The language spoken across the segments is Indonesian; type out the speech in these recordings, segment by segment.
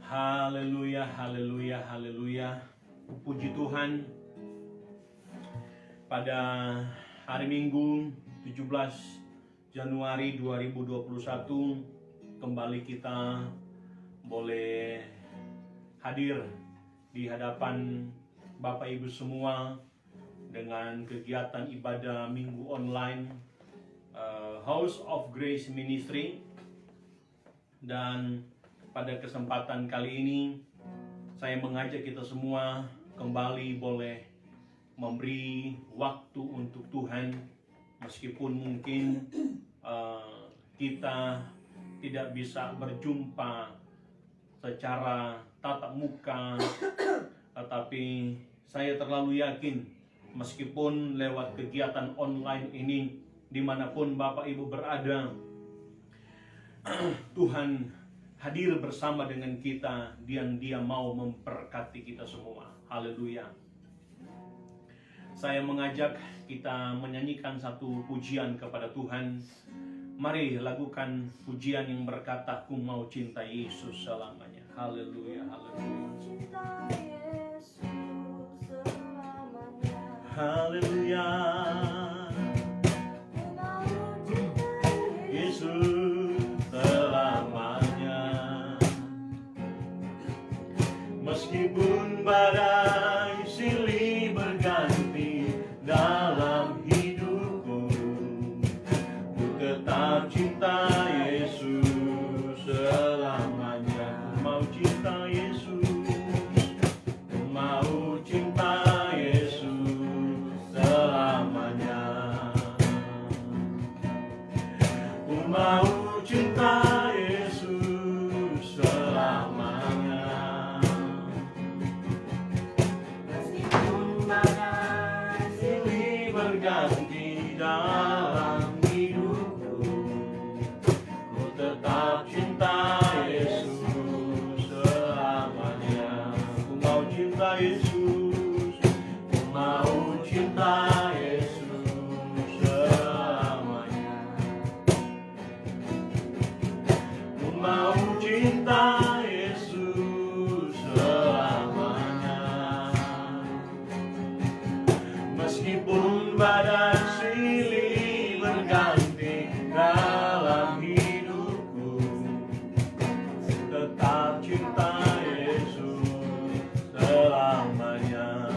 Haleluya, haleluya, haleluya. Puji Tuhan. Pada hari Minggu 17 Januari 2021 kembali kita boleh hadir di hadapan Bapak Ibu semua dengan kegiatan ibadah Minggu online House of Grace Ministry. Dan pada kesempatan kali ini saya mengajak kita semua kembali boleh memberi waktu untuk Tuhan, meskipun mungkin kita tidak bisa berjumpa secara tatap muka, tetapi saya terlalu yakin meskipun lewat kegiatan online ini dimanapun Bapak Ibu berada, Tuhan hadir bersama dengan kita dan Dia mau memberkati kita semua. Haleluya. Saya mengajak kita menyanyikan satu pujian kepada Tuhan. Mari lakukan pujian yang berkata, "Ku mau cinta Yesus selamanya." Haleluya, haleluya. Haleluya. Yesus meskipun badai silih berganti dalam hidupku, ku tetap cinta Yesus selamanya. Ku mau cinta Yesus, ku mau cinta Yesus selamanya. Ku mau cinta ganti dalam hidupku, ku tetap cinta Yesus selamanya. Ku mau cinta Yesus, ku mau cinta Yesus selamanya. Ku mau cinta Yesus selamanya. Meskipun badai silih berganti dalam hidupku, tetap cinta Yesus selamanya.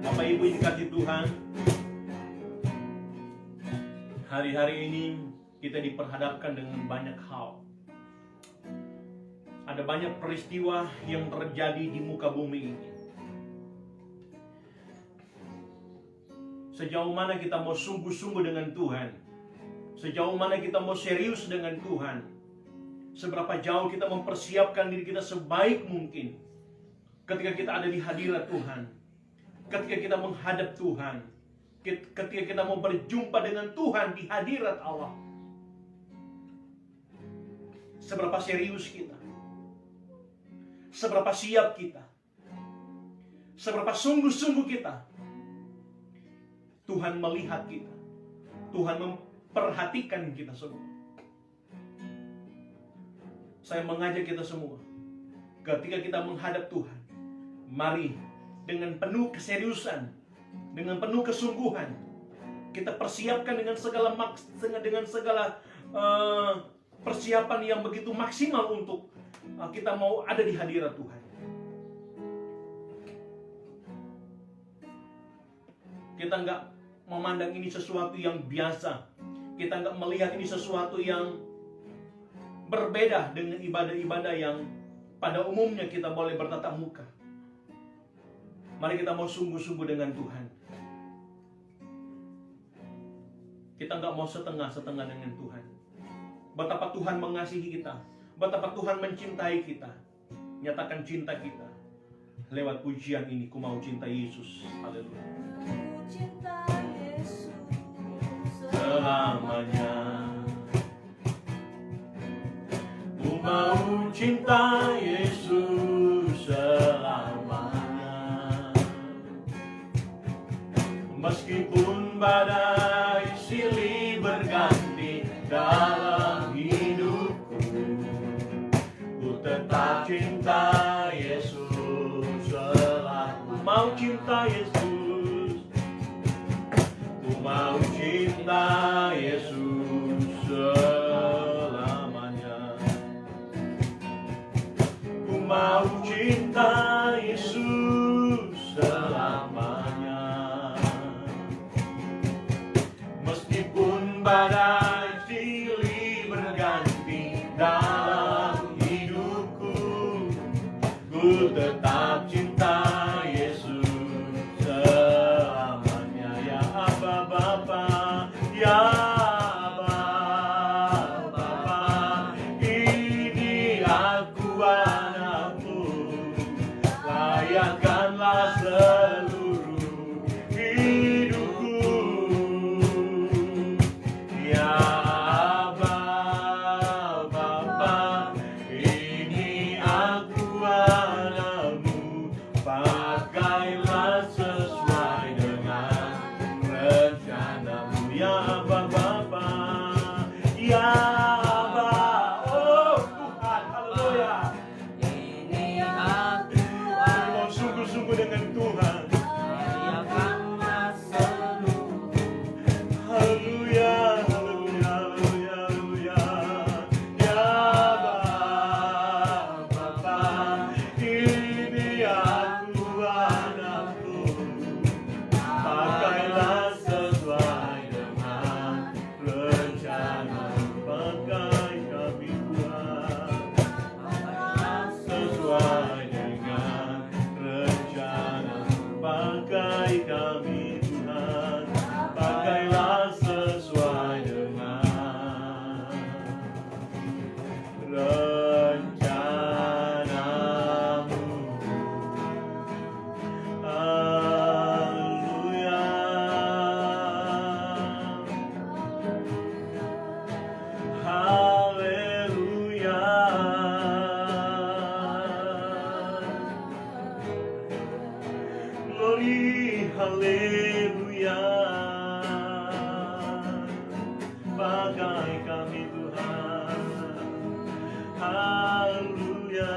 Bapak Ibu yang dikasihi Tuhan, hari-hari ini kita diperhadapkan dengan banyak hal. Ada banyak peristiwa yang terjadi di muka bumi ini. Sejauh mana kita mau sungguh-sungguh dengan Tuhan, sejauh mana kita mau serius dengan Tuhan, seberapa jauh kita mempersiapkan diri kita sebaik mungkin ketika kita ada di hadirat Tuhan, ketika kita menghadap Tuhan, ketika kita mau berjumpa dengan Tuhan di hadirat Allah. Seberapa serius kita, seberapa siap kita, seberapa sungguh-sungguh kita. Tuhan melihat kita, Tuhan memperhatikan kita semua. Saya mengajak kita semua, ketika kita menghadap Tuhan, mari dengan penuh keseriusan, dengan penuh kesungguhan, kita persiapkan dengan segala persiapan yang begitu maksimal untuk kita mau ada di hadirat Tuhan. Kita nggak memandang ini sesuatu yang biasa. Kita nggak melihat ini sesuatu yang berbeda dengan ibadah-ibadah yang pada umumnya kita boleh bertatap muka. Mari kita mau sungguh-sungguh dengan Tuhan. Kita nggak mau setengah-setengah dengan Tuhan. Betapa Tuhan mengasihi kita, betapa Tuhan mencintai kita. Nyatakan cinta kita lewat pujian ini. Ku mau cinta Yesus. Haleluya. Cinta Yesus selamanya. Ku mau cinta Yesus selamanya. Meskipun badai silih berganti dalam hidupku, ku tetap cinta mau cinta Yesus, ku mau cinta Yesus selamanya. Ku mau cinta Yesus selamanya. Meskipun badai silih berganti dalam hidupku, ku tetap cinta Yesus selamanya. Ya Aba Bapa, ya Aba Bapa, ini aku anakmu, layakkanlah seluruh hidupku. Ya Aba Bapa, ini aku anakmu, pakailah sesuai dengan rencanamu. Ya Aba Bapa, ya Aba, oh Tuhan, haleluya. Ini aku Mau sungguh-sungguh dengan Tuhan. layakkanlah seluruh Haleluya, haleluya, haleluya, haleluya. Ya Bapa, ini aku anakmu, pakailah sesuai dengan rencana. Pakai kami Tuhan, sesuai dengan rencana. Pakai kami Tuhan, pakailah sesuai dengan rencanamu. Haleluya. Haleluya. Glory, haleluya. Pakai kami Tuhan, haleluya.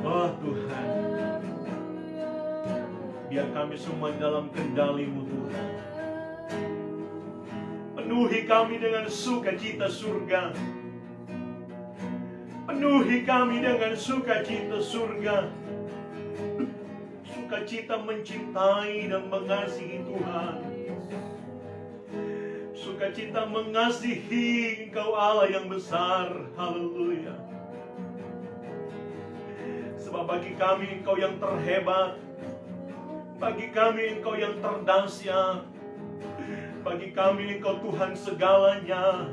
Oh Tuhan, biar kami semua dalam kendali-Mu Tuhan. Penuhi kami dengan sukacita surga. Penuhi kami dengan sukacita surga. Sukacita mencintai dan mengasihi Tuhan. Sukacita mengasihi Engkau Allah yang besar. Haleluya. Sebab bagi kami Engkau yang terhebat. Bagi kami Engkau yang terdahsyat. Bagi kami Engkau Tuhan segalanya.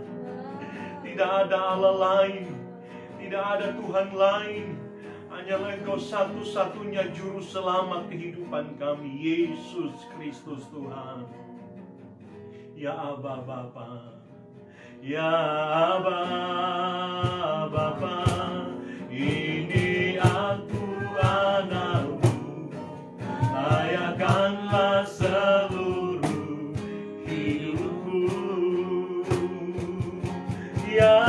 Tidak ada Allah lain, tidak ada Tuhan lain. Hanyalah Engkau satu-satunya juru selamat kehidupan kami, Yesus Kristus Tuhan. Ya Aba Bapa, ya Aba Bapa, ini aku anakmu, layakkanlah seluruh hidupku. Ya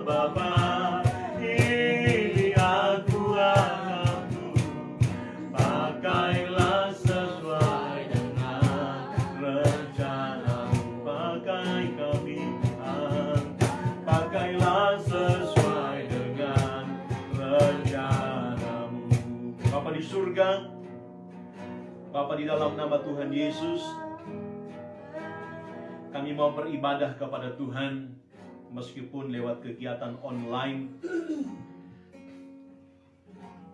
Bapa, ini aku anakmu, pakailah sesuai dengan rencanamu. Pakai kami Tuhan, pakailah sesuai dengan rencanamu. Bapa di surga, Bapa di dalam nama Tuhan Yesus, kami mau beribadah kepada Tuhan meskipun lewat kegiatan online.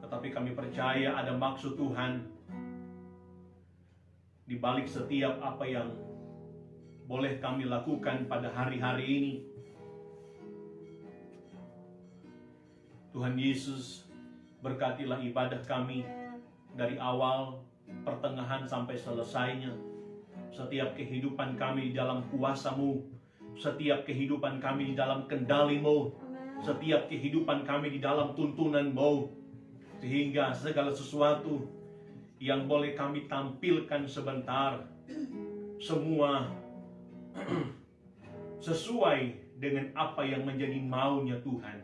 Tetapi kami percaya ada maksud Tuhan di balik setiap apa yang boleh kami lakukan pada hari-hari ini. Tuhan Yesus, berkatilah ibadah kami dari awal, pertengahan sampai selesainya. Setiap kehidupan kami di dalam kuasa-Mu, setiap kehidupan kami di dalam kendali-Mu, setiap kehidupan kami di dalam tuntunan-Mu, sehingga segala sesuatu yang boleh kami tampilkan sebentar, semua sesuai dengan apa yang menjadi maunya Tuhan.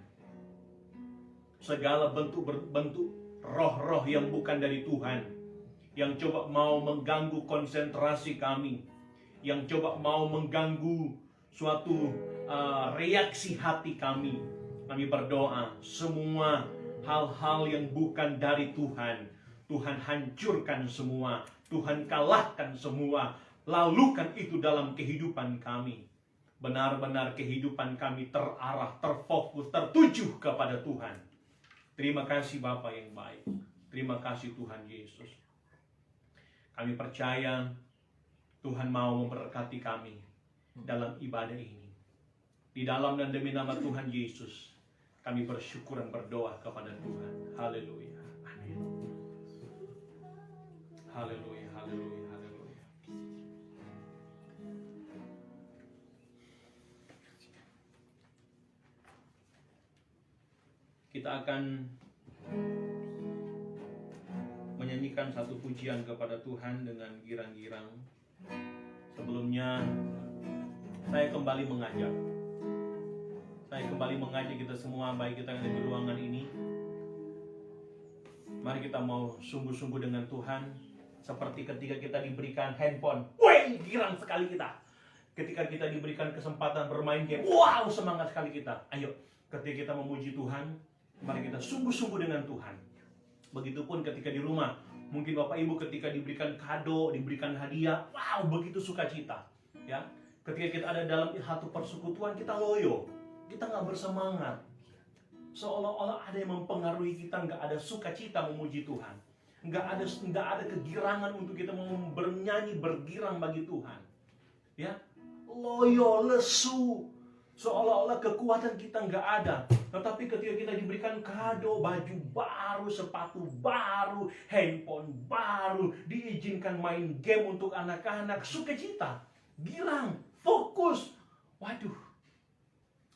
Segala bentuk roh-roh yang bukan dari Tuhan, yang coba mau mengganggu konsentrasi kami, yang coba mau mengganggu suatu reaksi hati kami berdoa, semua hal-hal yang bukan dari Tuhan, Tuhan hancurkan semua, Tuhan kalahkan semua, lalukan itu dalam kehidupan kami. Benar-benar kehidupan kami terarah, terfokus, tertuju kepada Tuhan. Terima kasih Bapa yang baik. Terima kasih Tuhan Yesus. Kami percaya Tuhan mau memberkati kami dalam ibadah ini. Di dalam dan demi nama Tuhan Yesus, kami bersyukur dan berdoa kepada Tuhan. Haleluya. Amin. Haleluya, haleluya, haleluya. Kita akan menyanyikan satu pujian kepada Tuhan dengan girang-girang. Sebelumnya saya kembali mengajak kita semua, baik kita yang ada di ruangan ini, mari kita mau sungguh-sungguh dengan Tuhan. Seperti ketika kita diberikan handphone, wih, girang sekali kita. Ketika kita diberikan kesempatan bermain game, wow, semangat sekali kita. Ayo, ketika kita memuji Tuhan, mari kita sungguh-sungguh dengan Tuhan. Begitupun ketika di rumah, mungkin Bapak Ibu ketika diberikan kado, diberikan hadiah, wow, begitu sukacita. Ya, ketika kita ada dalam satu persekutuan, kita loyo, kita nggak bersemangat, seolah-olah ada yang mempengaruhi kita, nggak ada sukacita memuji Tuhan, nggak ada kegirangan untuk kita mau bernyanyi, bergirang bagi Tuhan. Ya, loyo, lesu, seolah-olah kekuatan kita nggak ada. Tetapi ketika kita diberikan kado, baju baru, sepatu baru, handphone baru, diizinkan main game untuk anak-anak, sukacita, girang, fokus. Waduh.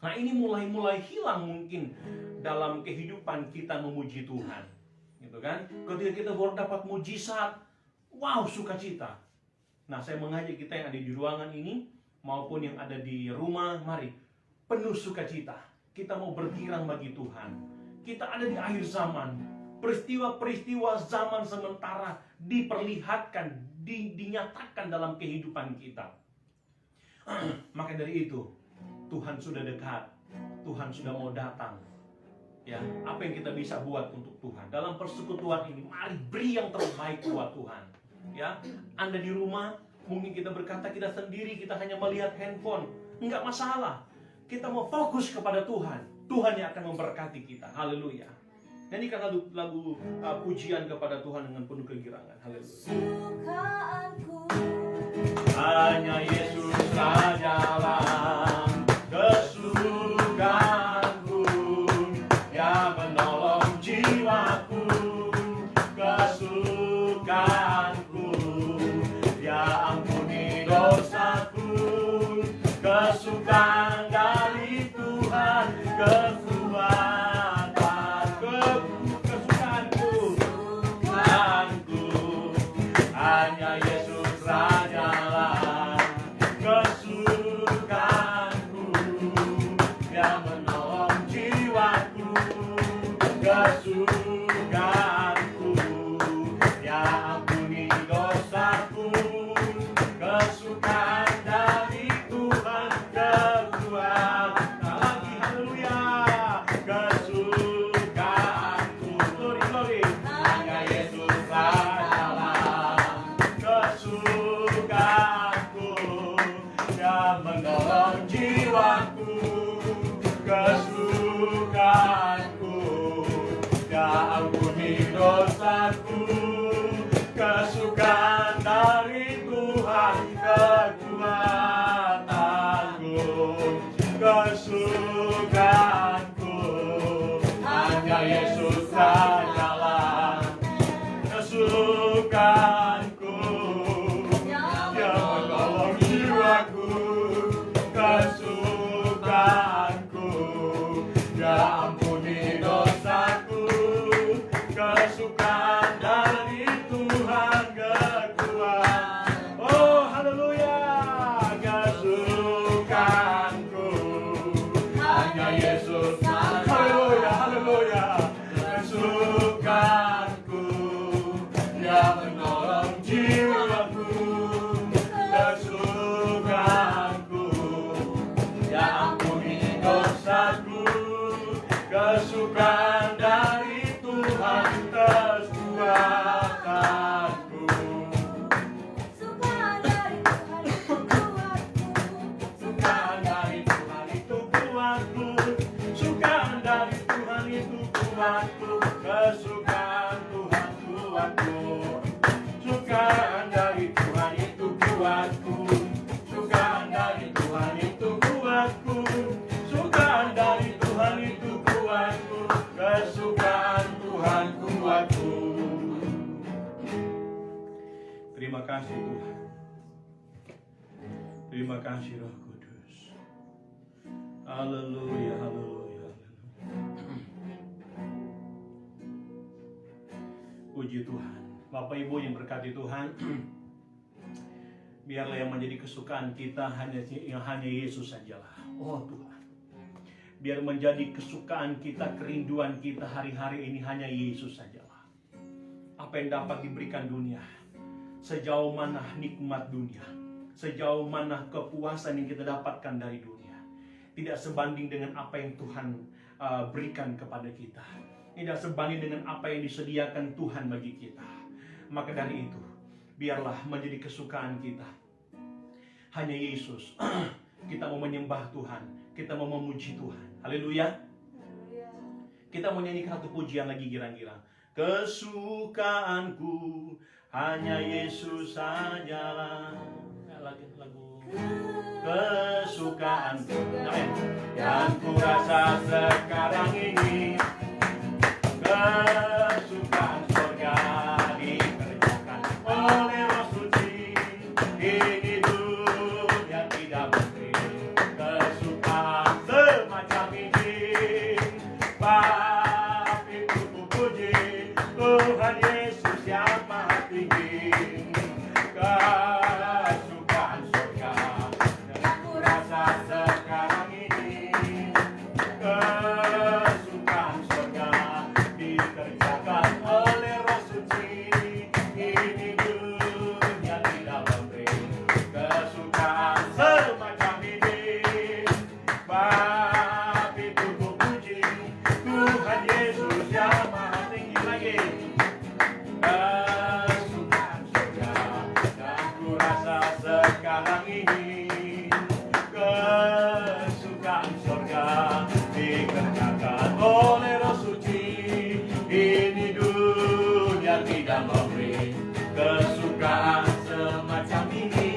Nah, ini mulai hilang mungkin dalam kehidupan kita memuji Tuhan. Gitu kan? Ketika kita baru dapat mujizat, wow, sukacita. Nah, saya mengajak kita yang ada di ruangan ini maupun yang ada di rumah, mari penuh sukacita. Kita mau bergirang bagi Tuhan. Kita ada di akhir zaman. Peristiwa-peristiwa zaman sementara diperlihatkan, dinyatakan dalam kehidupan kita. Maka dari itu, Tuhan sudah dekat. Tuhan sudah mau datang. Ya, apa yang kita bisa buat untuk Tuhan? Dalam persekutuan ini, mari beri yang terbaik buat Tuhan. Ya, Anda di rumah, mungkin kita berkata kita sendiri, kita hanya melihat handphone. Enggak masalah. Kita mau fokus kepada Tuhan. Tuhan yang akan memberkati kita. Haleluya. Nyanyikan lagu pujian kepada Tuhan dengan penuh kegirangan. Haleluya. Hanya Yesus sajalah kesukaanku, yang menolong jiwaku. Kesukaanku, ya ampuni dosaku. Kesukaan dari Tuhan, kesukaanku, hanya Yesus Rajalah. Kesukaanku, yang menolong jiwaku. Kesukaanku, ya ampuni dosaku. Kesukaan dari Tuhan, kekuatan lagi, haleluya. Kesukaanku, glory, hanya Yesus sajalah. Kesukaanku, yang menolong jiwaku. Kesukaanku, ya ampuni dosaku. Kesukaan dari Tuhan, kekuatanku. Kesukaanku, hanya Yesus sajalah. Kesukaanku, yang menolong jiwaku. Kesukaanku, ya ampuni dosaku. Kesukaan dari kesukaan dari Tuhan kekuatanku. Sukaan dari Tuhan itu kuatku. Sukaan dari Tuhan itu kuatku. Sukaan dari Tuhan itu kuatku. Kesukaan Tuhan kuatku. Sukaan dari Tuhan itu kuatku. Sukaan dari Tuhan itu kuatku. Sukaan dari Tuhan itu kuatku. Kesukaan Tuhan kuatku. Terima kasih Tuhan. Terima kasih Roh Kudus. Haleluya, haleluya, haleluya. Puji Tuhan. Bapak Ibu yang berkati Tuhan, biarlah yang menjadi kesukaan kita hanya Yesus sajalah. Oh Tuhan, biar menjadi kesukaan kita, kerinduan kita hari-hari ini hanya Yesus sajalah. Apa yang dapat diberikan dunia, sejauh mana nikmat dunia, sejauh mana kepuasan yang kita dapatkan dari dunia, tidak sebanding dengan apa yang Tuhan berikan kepada kita, tidak sebanding dengan apa yang disediakan Tuhan bagi kita. Maka dari itu, biarlah menjadi kesukaan kita hanya Yesus. Kita mau menyembah Tuhan, kita mau memuji Tuhan. Haleluya. Kita mau nyanyikan satu pujian lagi girang-girang. Kesukaanku hanya Yesus sajalah. Lagu kesukaanku yang ku rasa sekarang ini. Kesukaan surga dikerjakan oleh Roh Suci. Ini dunia tidak mungkin kesukaan semacam ini. Tapi ku puji Tuhan Yesus yang Maha Tinggi. Kesukaan surga yang ku rasa sekarang ini. Kesukaan surga dikerjakan oleh Roh Suci. Ini dunia tidak memberi kesukaan semacam ini. Tapi ku puji Tuhan Yesus yang Maha Tinggi lagi. Kesukaan surga yang ku rasa sekarang ini. Kesukaan surga dikerjakan oleh Roh Suci. Ini dunia tidak memberi kesukaan semacam ini.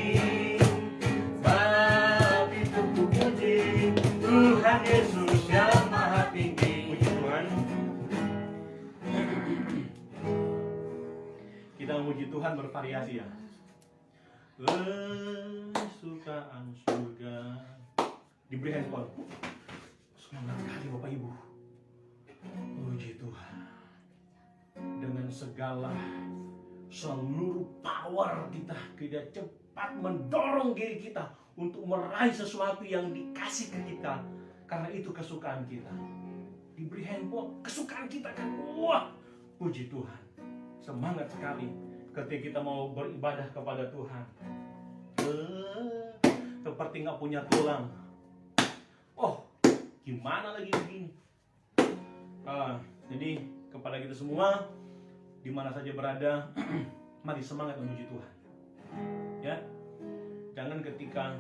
Sebab itu ku puji Tuhan Yesus yang Maha Tinggi. Puji Tuhan. Kita memuji Tuhan bervariasi ya. Kesukaan surga. Diberi handphone. Semangat kali Bapak Ibu. Puji Tuhan. Dengan segala seluruh power kita cepat mendorong diri kita untuk meraih sesuatu yang dikasih ke kita. Karena itu kesukaan kita. Diberi handphone, kesukaan kita kan. Wah, puji Tuhan. Semangat sekali ketika kita mau beribadah kepada Tuhan. Seperti nggak punya tulang. Oh, gimana lagi begini? Jadi kepada kita semua, di mana saja berada, mari semangat memuji Tuhan. Ya, jangan ketika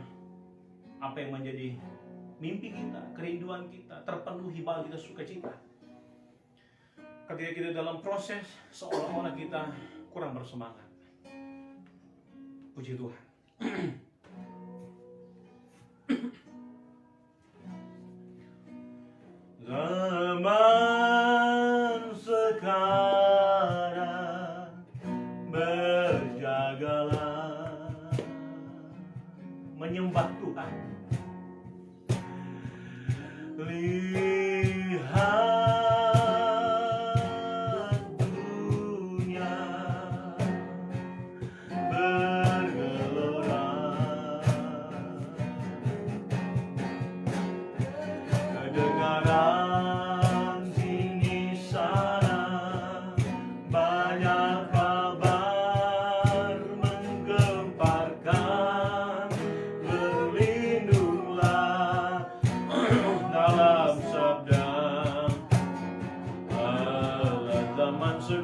apa yang menjadi mimpi kita, kerinduan kita terpenuhi, baru kita sukacita. Ketika kita dalam proses, seolah-olah kita kurang bersemangat. Puji Tuhan. Zaman sekarang berjagalah menyembah Tuhan. Lihat dunia bergelora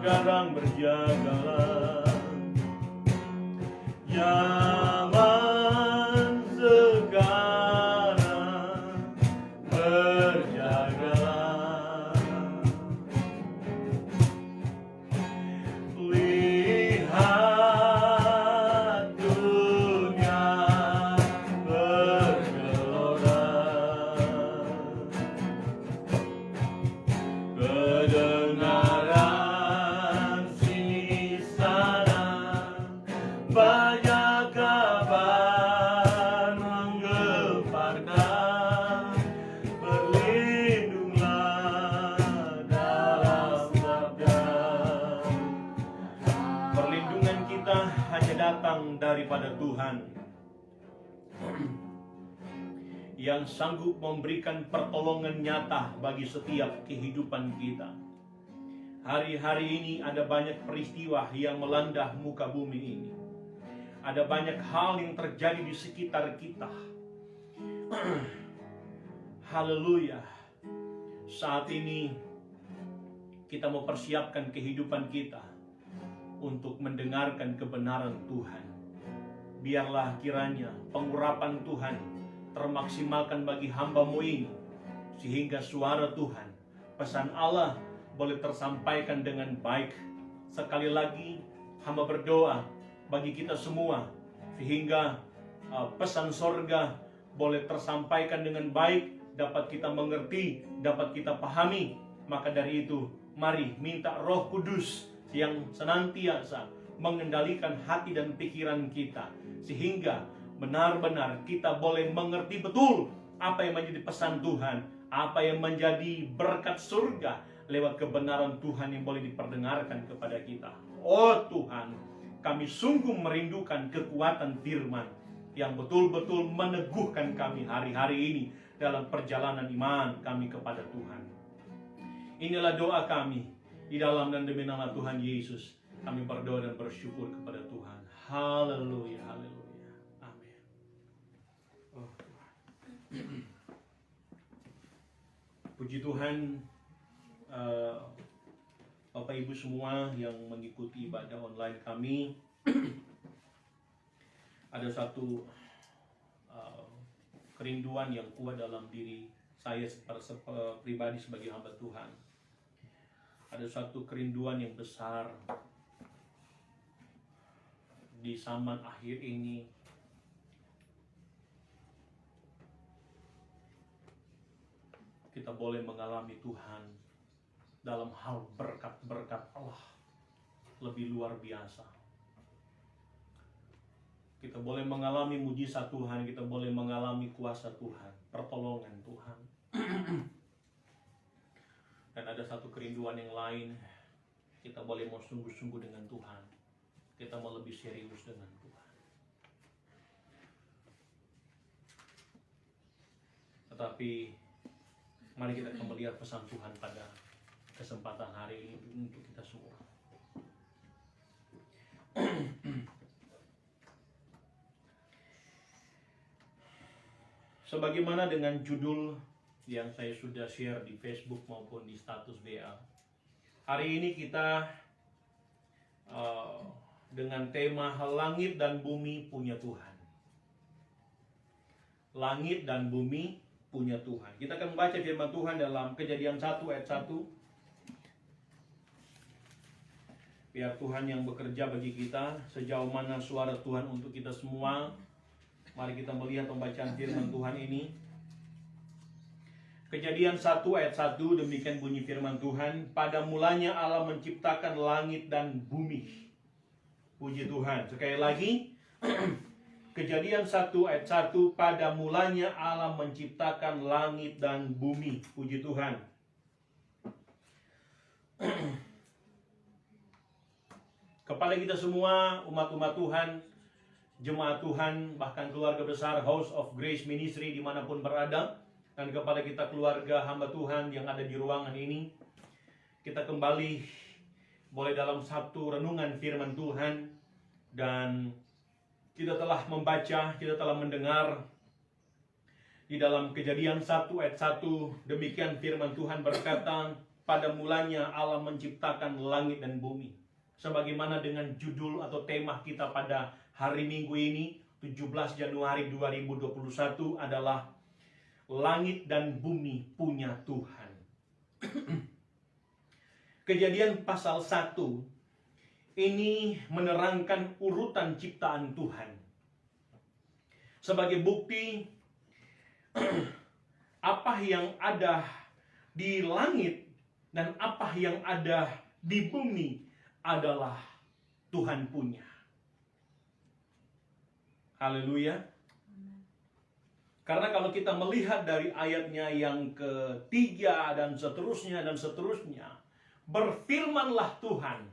sekarang berjagalah. Zaman sekarang berjagalah. Lihat dunia bergelora, kedengaran sini sana banyak kabar menggemparkan. Berlindunglah dalam sabda. Perlindungan kita hanya datang daripada Tuhan yang sanggup memberikan pertolongan nyata bagi setiap kehidupan kita. Hari-hari ini ada banyak peristiwa yang melanda muka bumi ini. Ada banyak hal yang terjadi di sekitar kita. Haleluya. Saat ini kita mempersiapkan kehidupan kita untuk mendengarkan kebenaran Tuhan. Biarlah kiranya pengurapan Tuhan termaksimalkan bagi hamba-Mu ini, sehingga suara Tuhan, pesan Allah boleh tersampaikan dengan baik. Sekali lagi hamba berdoa bagi kita semua, sehingga pesan sorga boleh tersampaikan dengan baik, dapat kita mengerti, dapat kita pahami. Maka dari itu, mari minta Roh Kudus yang senantiasa mengendalikan hati dan pikiran kita, sehingga benar-benar kita boleh mengerti betul apa yang menjadi pesan Tuhan, apa yang menjadi berkat surga lewat kebenaran Tuhan yang boleh diperdengarkan kepada kita. Oh Tuhan, kami sungguh merindukan kekuatan firman yang betul-betul meneguhkan kami hari-hari ini dalam perjalanan iman kami kepada Tuhan. Inilah doa kami di dalam dan demi nama Tuhan Yesus. Kami berdoa dan bersyukur kepada Tuhan. Haleluya, haleluya. Amin. Oh Tuhan. Puji Tuhan, Bapak Ibu semua yang mengikuti ibadah online kami. Ada satu kerinduan yang kuat dalam diri saya pribadi sebagai hamba Tuhan. Ada satu kerinduan yang besar di zaman akhir ini. Kita boleh mengalami Tuhan dalam hal berkat-berkat Allah lebih luar biasa. Kita boleh mengalami mujizat Tuhan, kita boleh mengalami kuasa Tuhan, pertolongan Tuhan. Dan ada satu kerinduan yang lain, kita boleh mau sungguh-sungguh dengan Tuhan. Kita mau lebih serius dengan Tuhan. Tetapi mari kita akan melihat pesan Tuhan pada kesempatan hari ini untuk kita semua. Sebagaimana dengan judul yang saya sudah share di Facebook maupun di status WA, hari ini kita dengan tema langit dan bumi punya Tuhan. Langit dan bumi punya Tuhan. Kita akan membaca firman Tuhan dalam Kejadian 1 ayat 1. Biar Tuhan yang bekerja bagi kita, sejauh mana suara Tuhan untuk kita semua. Mari kita melihat pembacaan firman Tuhan ini. Kejadian 1 ayat 1, demikian bunyi firman Tuhan. Pada mulanya Allah menciptakan langit dan bumi. Puji Tuhan. Sekali lagi. Kejadian 1 ayat 1, pada mulanya Allah menciptakan langit dan bumi. Puji Tuhan. Kepada kita semua, umat-umat Tuhan, jemaat Tuhan, bahkan keluarga besar House of Grace Ministry dimanapun berada, dan kepada kita keluarga hamba Tuhan yang ada di ruangan ini, kita kembali boleh dalam satu renungan firman Tuhan. Dan kita telah membaca, kita telah mendengar di dalam Kejadian 1 ayat 1, demikian firman Tuhan berkata, pada mulanya Allah menciptakan langit dan bumi. Sebagaimana dengan judul atau tema kita pada hari Minggu ini, 17 Januari 2021 adalah langit dan bumi punya Tuhan. Kejadian pasal 1 ini menerangkan urutan ciptaan Tuhan. Sebagai bukti apa yang ada di langit dan apa yang ada di bumi adalah Tuhan punya. Haleluya. Karena kalau kita melihat dari ayatnya yang ketiga dan seterusnya, berfirmanlah Tuhan,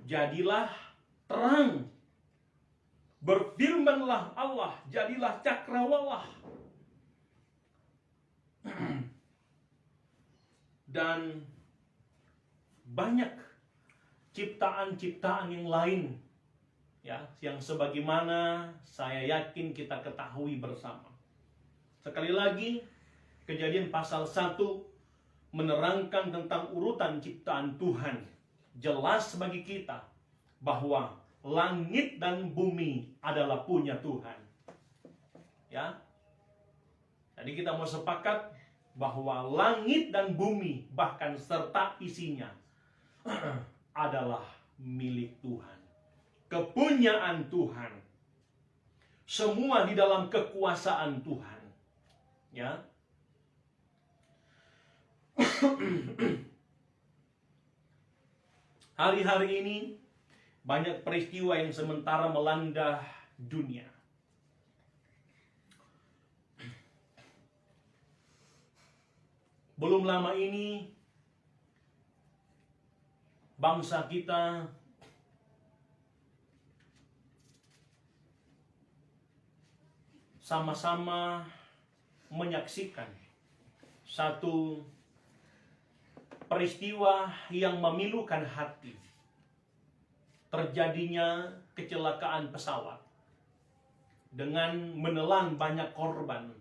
jadilah terang. Berfirmanlah Allah, jadilah cakrawala. Dan banyak ciptaan-ciptaan yang lain, ya, yang sebagaimana saya yakin kita ketahui bersama. Sekali lagi, Kejadian pasal 1 menerangkan tentang urutan ciptaan Tuhan. Jelas bagi kita bahwa langit dan bumi adalah punya Tuhan. Ya. Jadi kita mau sepakat bahwa langit dan bumi bahkan serta isinya adalah milik Tuhan. Kepunyaan Tuhan. Semua di dalam kekuasaan Tuhan. Ya. Hari-hari ini banyak peristiwa yang sementara melanda dunia. Belum lama ini bangsa kita sama-sama menyaksikan satu peristiwa yang memilukan hati. Terjadinya kecelakaan pesawat dengan menelan banyak korban.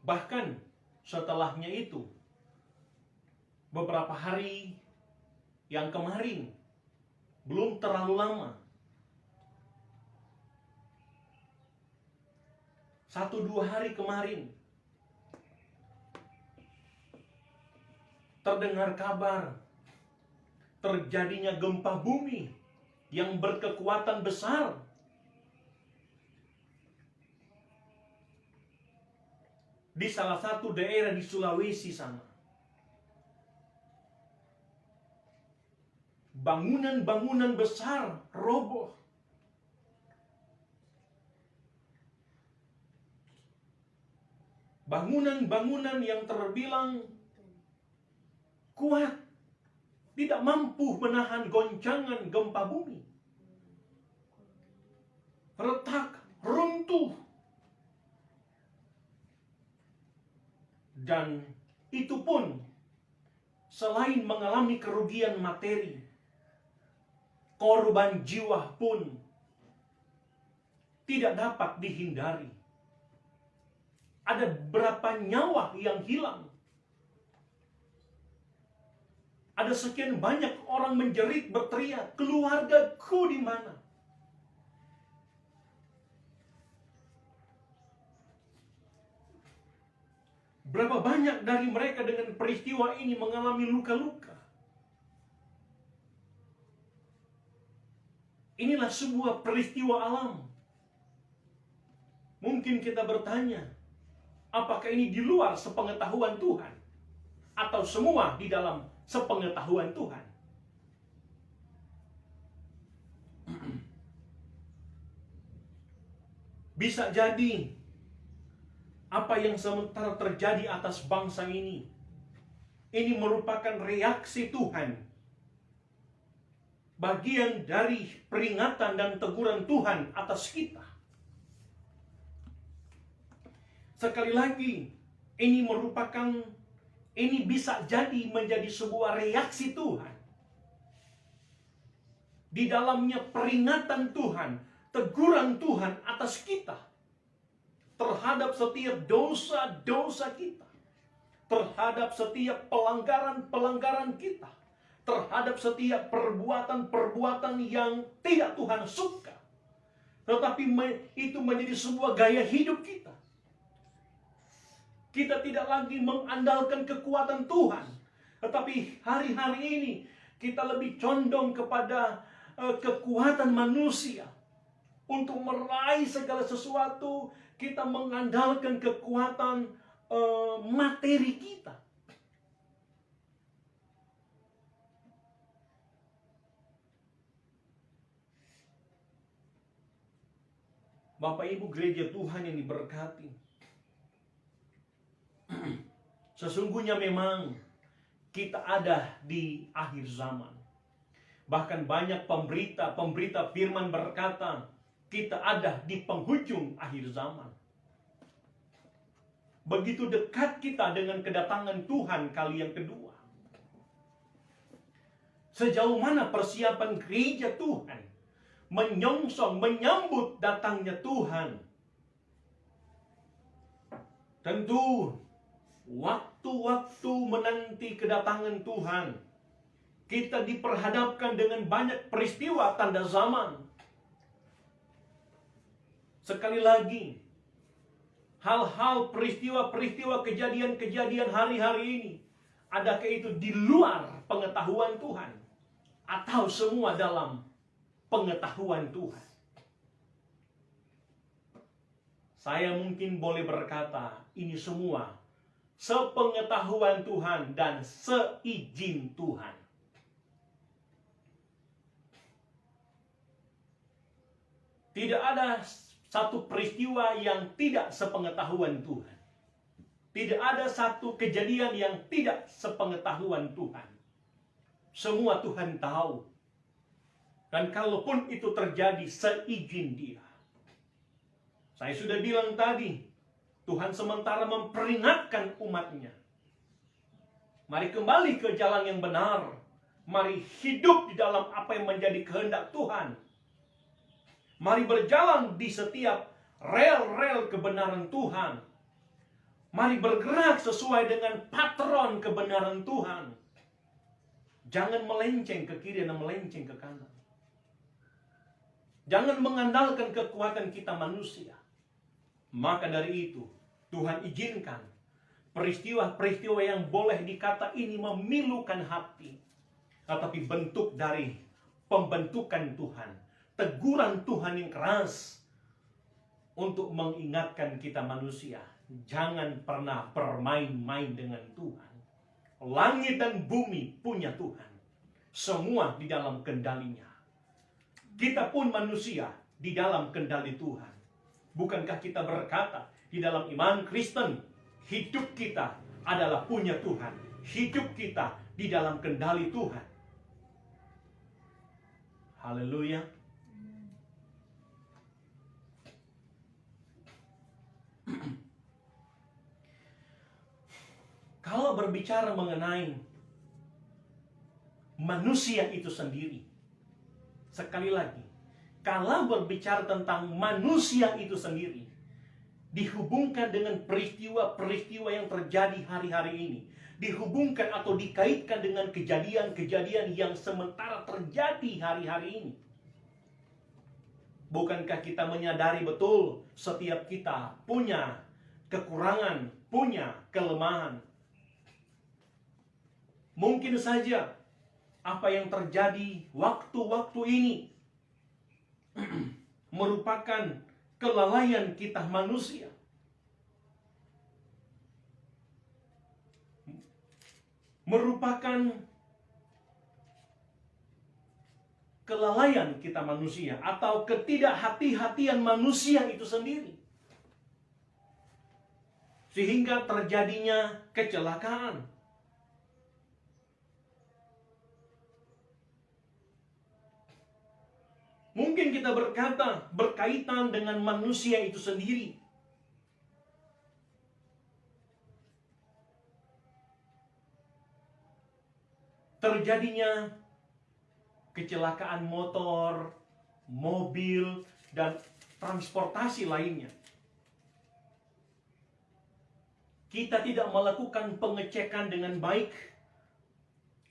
Bahkan setelahnya itu, beberapa hari yang kemarin, belum terlalu lama, 1-2 hari kemarin, terdengar kabar terjadinya gempa bumi yang berkekuatan besar. Di salah satu daerah di Sulawesi sana. Bangunan-bangunan besar roboh. Bangunan-bangunan yang terbilang kuat tidak mampu menahan goncangan gempa bumi. Retak, runtuh. Dan itu pun selain mengalami kerugian materi, korban jiwa pun tidak dapat dihindari. Ada berapa nyawa yang hilang. Ada sekian banyak orang menjerit berteriak, keluargaku di mana? Berapa banyak dari mereka dengan peristiwa ini mengalami luka-luka. Inilah sebuah peristiwa alam. Mungkin kita bertanya, apakah ini di luar sepengetahuan Tuhan? Atau semua di dalam sepengetahuan Tuhan? Bisa jadi apa yang sementara terjadi atas bangsa ini merupakan reaksi Tuhan, bagian dari peringatan dan teguran Tuhan atas kita. Sekali lagi, ini bisa jadi menjadi sebuah reaksi Tuhan. Di dalamnya peringatan Tuhan, teguran Tuhan atas kita terhadap setiap dosa-dosa kita. terhadap setiap pelanggaran-pelanggaran kita, terhadap setiap perbuatan-perbuatan yang tidak Tuhan suka. Tetapi itu menjadi sebuah gaya hidup kita. Kita tidak lagi mengandalkan kekuatan Tuhan, tetapi hari-hari ini kita lebih condong kepada kekuatan manusia. Untuk meraih segala sesuatu, kita mengandalkan kekuatan materi kita. Bapak Ibu gereja Tuhan yang diberkati, sesungguhnya memang kita ada di akhir zaman. Bahkan banyak pemberita firman berkata, kita ada di penghujung akhir zaman. Begitu dekat kita dengan kedatangan Tuhan kali yang kedua. Sejauh mana persiapan gereja Tuhan menyongsong, menyambut datangnya Tuhan. Tentu waktu-waktu menanti kedatangan Tuhan, kita diperhadapkan dengan banyak peristiwa tanda zaman. Sekali lagi, hal-hal, peristiwa-peristiwa, kejadian-kejadian hari-hari ini, adakah itu di luar pengetahuan Tuhan, atau semua dalam pengetahuan Tuhan? Saya mungkin boleh berkata, ini semua sepengetahuan Tuhan dan seizin Tuhan. Tidak ada satu peristiwa yang tidak sepengetahuan Tuhan. Tidak ada satu kejadian yang tidak sepengetahuan Tuhan. Semua Tuhan tahu. Dan kalaupun itu terjadi, seizin Dia. Saya sudah bilang tadi, Tuhan sementara memperingatkan umatnya. Mari kembali ke jalan yang benar. Mari hidup di dalam apa yang menjadi kehendak Tuhan. Mari berjalan di setiap rel-rel kebenaran Tuhan. Mari bergerak sesuai dengan patron kebenaran Tuhan. Jangan melenceng ke kiri dan melenceng ke kanan. Jangan mengandalkan kekuatan kita manusia. Maka dari itu, Tuhan izinkan peristiwa-peristiwa yang boleh dikata ini memilukan hati. Tetapi bentuk dari pembentukan Tuhan, teguran Tuhan yang keras untuk mengingatkan kita manusia, jangan pernah bermain-main dengan Tuhan. Langit dan bumi punya Tuhan, semua di dalam kendalinya. Kita pun manusia di dalam kendali Tuhan. Bukankah kita berkata di dalam iman Kristen, hidup kita adalah punya Tuhan, hidup kita di dalam kendali Tuhan. Haleluya. Kalau berbicara mengenai manusia itu sendiri, sekali lagi, kalau berbicara tentang manusia itu sendiri, dihubungkan dengan peristiwa-peristiwa yang terjadi hari-hari ini, dihubungkan atau dikaitkan dengan kejadian-kejadian yang sementara terjadi hari-hari ini. Bukankah kita menyadari betul setiap kita punya kekurangan, punya kelemahan? Mungkin saja apa yang terjadi waktu-waktu ini merupakan kelalaian kita manusia. Merupakan kelalaian kita manusia atau ketidakhati-hatian manusia itu sendiri. Sehingga terjadinya kecelakaan. Mungkin kita berkata berkaitan dengan manusia itu sendiri. Terjadinya kecelakaan motor, mobil, dan transportasi lainnya. kita tidak melakukan pengecekan dengan baik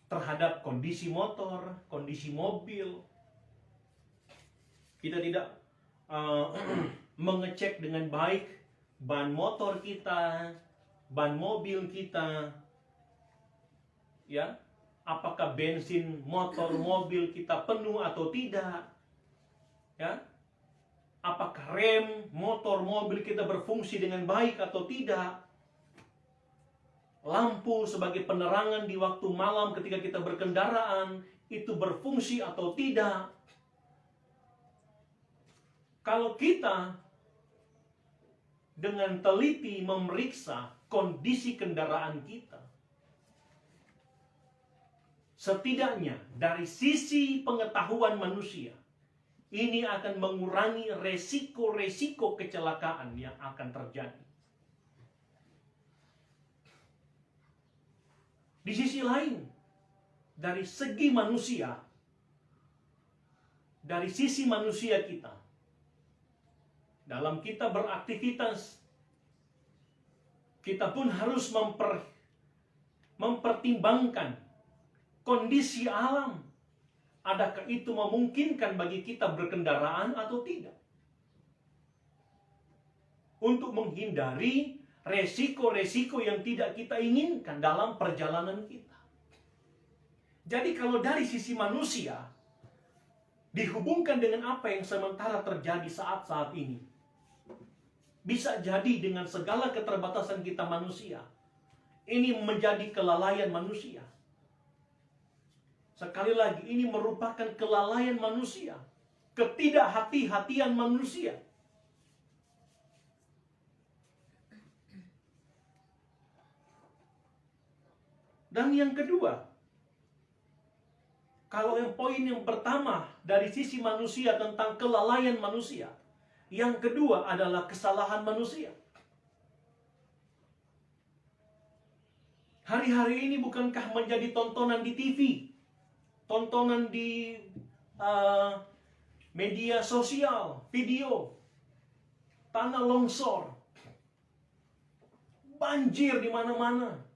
terhadap kondisi motor, kondisi mobil. Kita tidak mengecek dengan baik ban motor kita, ban mobil kita, ya, apakah bensin motor mobil kita penuh atau tidak, ya, apakah rem motor mobil kita berfungsi dengan baik atau tidak, lampu sebagai penerangan di waktu malam ketika kita berkendaraan itu berfungsi atau tidak. Kalau kita dengan teliti memeriksa kondisi kendaraan kita, setidaknya dari sisi pengetahuan manusia, ini akan mengurangi resiko-resiko kecelakaan yang akan terjadi. Di sisi lain, dari segi manusia, dari sisi manusia kita, dalam kita beraktivitas, kita pun harus mempertimbangkan kondisi alam. Adakah itu memungkinkan bagi kita berkendaraan atau tidak? Untuk menghindari resiko-resiko yang tidak kita inginkan dalam perjalanan kita. Jadi kalau dari sisi manusia, dihubungkan dengan apa yang sementara terjadi saat-saat ini, bisa jadi dengan segala keterbatasan kita manusia, ini menjadi kelalaian manusia. Sekali lagi, ini merupakan kelalaian manusia, ketidakhati-hatian manusia. Dan yang kedua, kalau yang poin yang pertama dari sisi manusia tentang kelalaian manusia, yang kedua adalah kesalahan manusia. Hari-hari ini bukankah menjadi tontonan di TV, tontonan di media sosial, video, tanah longsor, banjir di mana-mana.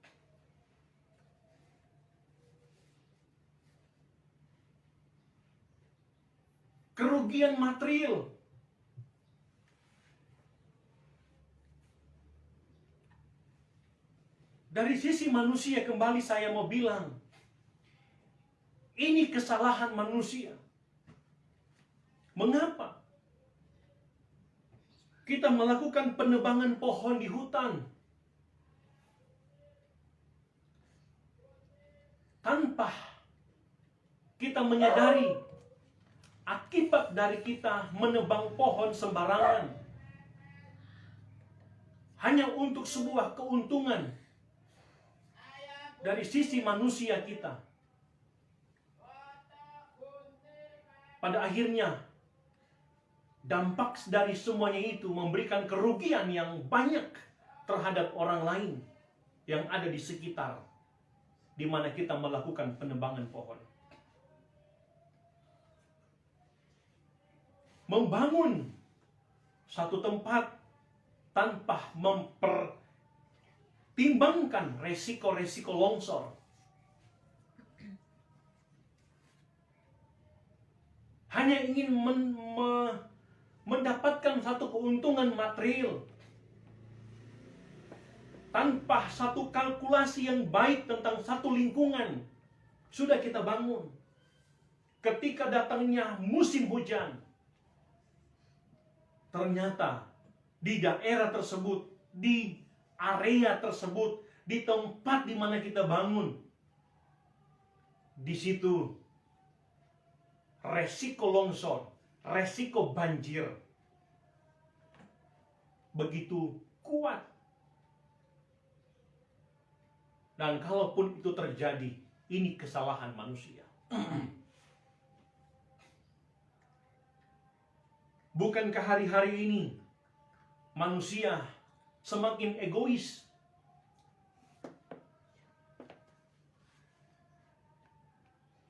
Kerugian material. Dari sisi manusia, kembali saya mau bilang, ini kesalahan manusia. Mengapa? Kita melakukan penebangan pohon di hutan tanpa kita menyadari akibat dari kita menebang pohon sembarangan hanya untuk sebuah keuntungan dari sisi manusia kita. Pada akhirnya, dampak dari semuanya itu memberikan kerugian yang banyak terhadap orang lain yang ada di sekitar di mana kita melakukan penebangan pohon. Membangun satu tempat tanpa mempertimbangkan resiko-resiko longsor, hanya ingin mendapatkan satu keuntungan material tanpa satu kalkulasi yang baik tentang satu lingkungan. Sudah kita bangun, ketika datangnya musim hujan, ternyata di daerah tersebut, di area tersebut, di tempat di mana kita bangun, di situ resiko longsor, resiko banjir begitu kuat. Dan kalaupun itu terjadi, ini kesalahan manusia. Bukankah hari-hari ini manusia semakin egois?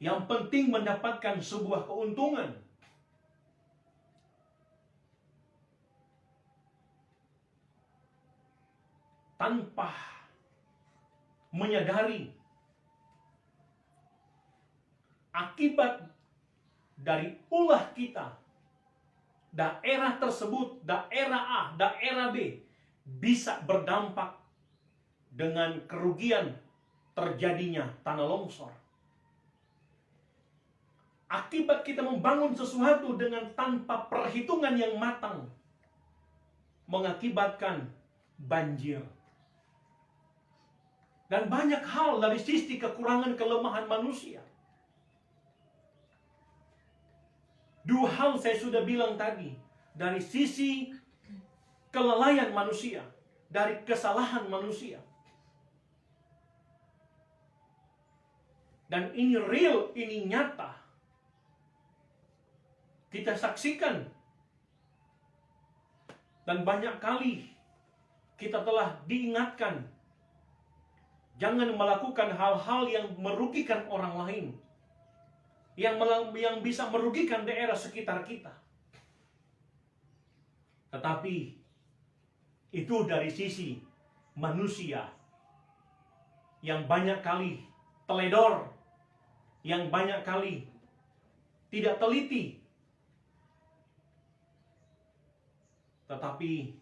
Yang penting mendapatkan sebuah keuntungan. Tanpa tanpa menyadari akibat dari ulah kita, daerah tersebut, daerah A, daerah B, bisa berdampak dengan kerugian terjadinya tanah longsor. Akibat kita membangun sesuatu dengan tanpa perhitungan yang matang, mengakibatkan banjir. Dan banyak hal dari sisi kekurangan kelemahan manusia. Dua hal saya sudah bilang tadi. Dari sisi kelalaian manusia, dari kesalahan manusia. Dan ini real, ini nyata. Kita saksikan. Dan banyak kali kita telah diingatkan, jangan melakukan hal-hal yang merugikan orang lain, yang bisa merugikan daerah sekitar kita. Tetapi itu dari sisi manusia yang banyak kali teledor, yang banyak kali tidak teliti. Tetapi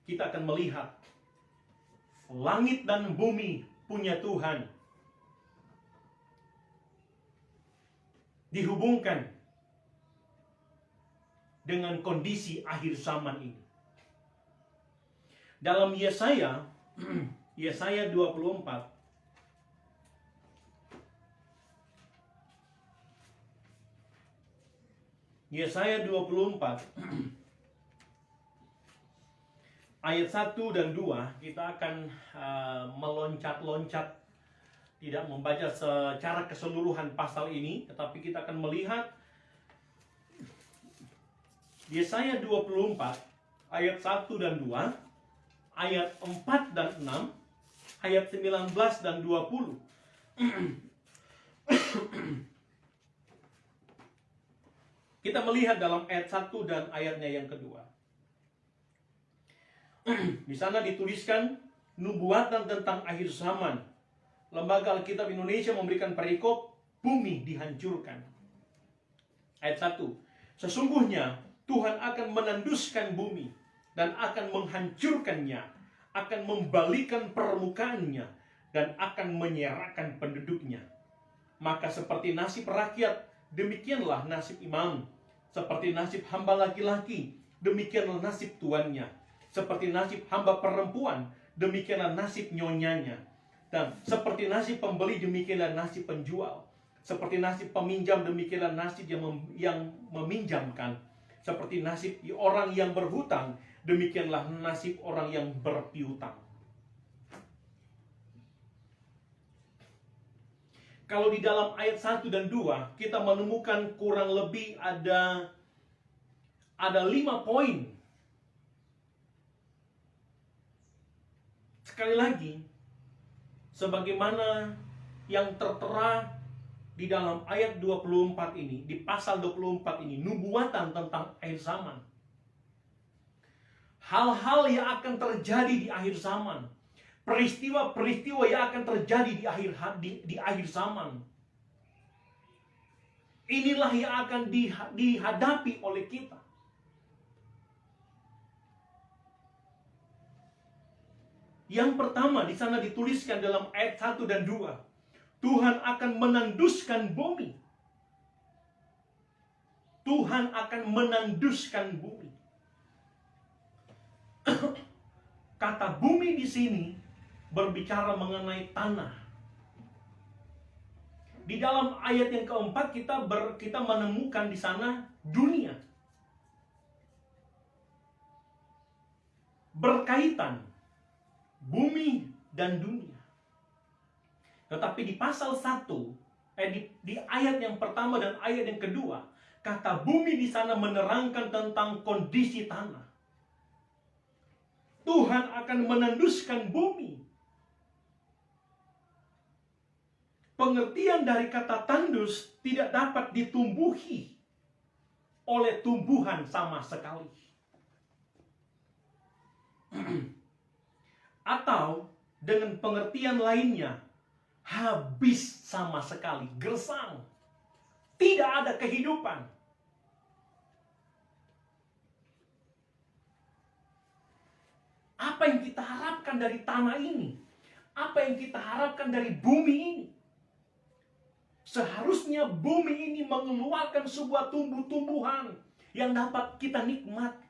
kita akan melihat langit dan bumi punya Tuhan dihubungkan dengan kondisi akhir zaman ini. Dalam Yesaya, Yesaya 24, Yesaya 24 ayat 1 dan 2, kita akan meloncat-loncat, tidak membaca secara keseluruhan pasal ini, tetapi kita akan melihat Yesaya 24 ayat 1 dan 2, ayat 4 dan 6, ayat 19 dan 20. Kita melihat dalam ayat 1 dan ayatnya yang kedua. Di sana dituliskan nubuatan tentang akhir zaman. Lembaga Alkitab Indonesia memberikan perikop bumi dihancurkan. Ayat 1. Sesungguhnya Tuhan akan menanduskan bumi dan akan menghancurkannya, akan membalikan permukaannya dan akan menyerahkan penduduknya. Maka seperti nasib rakyat, demikianlah nasib imam. Seperti nasib hamba laki-laki, demikianlah nasib tuannya. Seperti nasib hamba perempuan, demikianlah nasib nyonyanya. Dan seperti nasib pembeli, demikianlah nasib penjual. Seperti nasib peminjam, demikianlah nasib yang meminjamkan. Seperti nasib orang yang berhutang, demikianlah nasib orang yang berpiutang. Kalau di dalam ayat 1 dan 2, kita menemukan kurang lebih ada 5 poin. Sekali lagi, sebagaimana yang tertera di dalam ayat 24 ini, di pasal 24 ini, nubuatan tentang akhir zaman. Hal-hal yang akan terjadi di akhir zaman. Peristiwa-peristiwa yang akan terjadi di akhir zaman. Inilah yang akan dihadapi oleh kita. Yang pertama di sana dituliskan dalam ayat 1 dan 2. Tuhan akan menanduskan bumi. Tuhan akan menanduskan bumi. Kata bumi di sini berbicara mengenai tanah. Di dalam ayat yang keempat kita menemukan di sana dunia. Berkaitan bumi dan dunia. Tetapi di pasal 1, di ayat yang pertama dan ayat yang kedua, kata bumi di sana menerangkan tentang kondisi tanah. Tuhan akan menanduskan bumi. Pengertian dari kata tandus tidak dapat ditumbuhi oleh tumbuhan sama sekali. Atau dengan pengertian lainnya, habis sama sekali, gersang. Tidak ada kehidupan. Apa yang kita harapkan dari tanah ini? Apa yang kita harapkan dari bumi ini? Seharusnya bumi ini mengeluarkan sebuah tumbuh-tumbuhan yang dapat kita nikmati.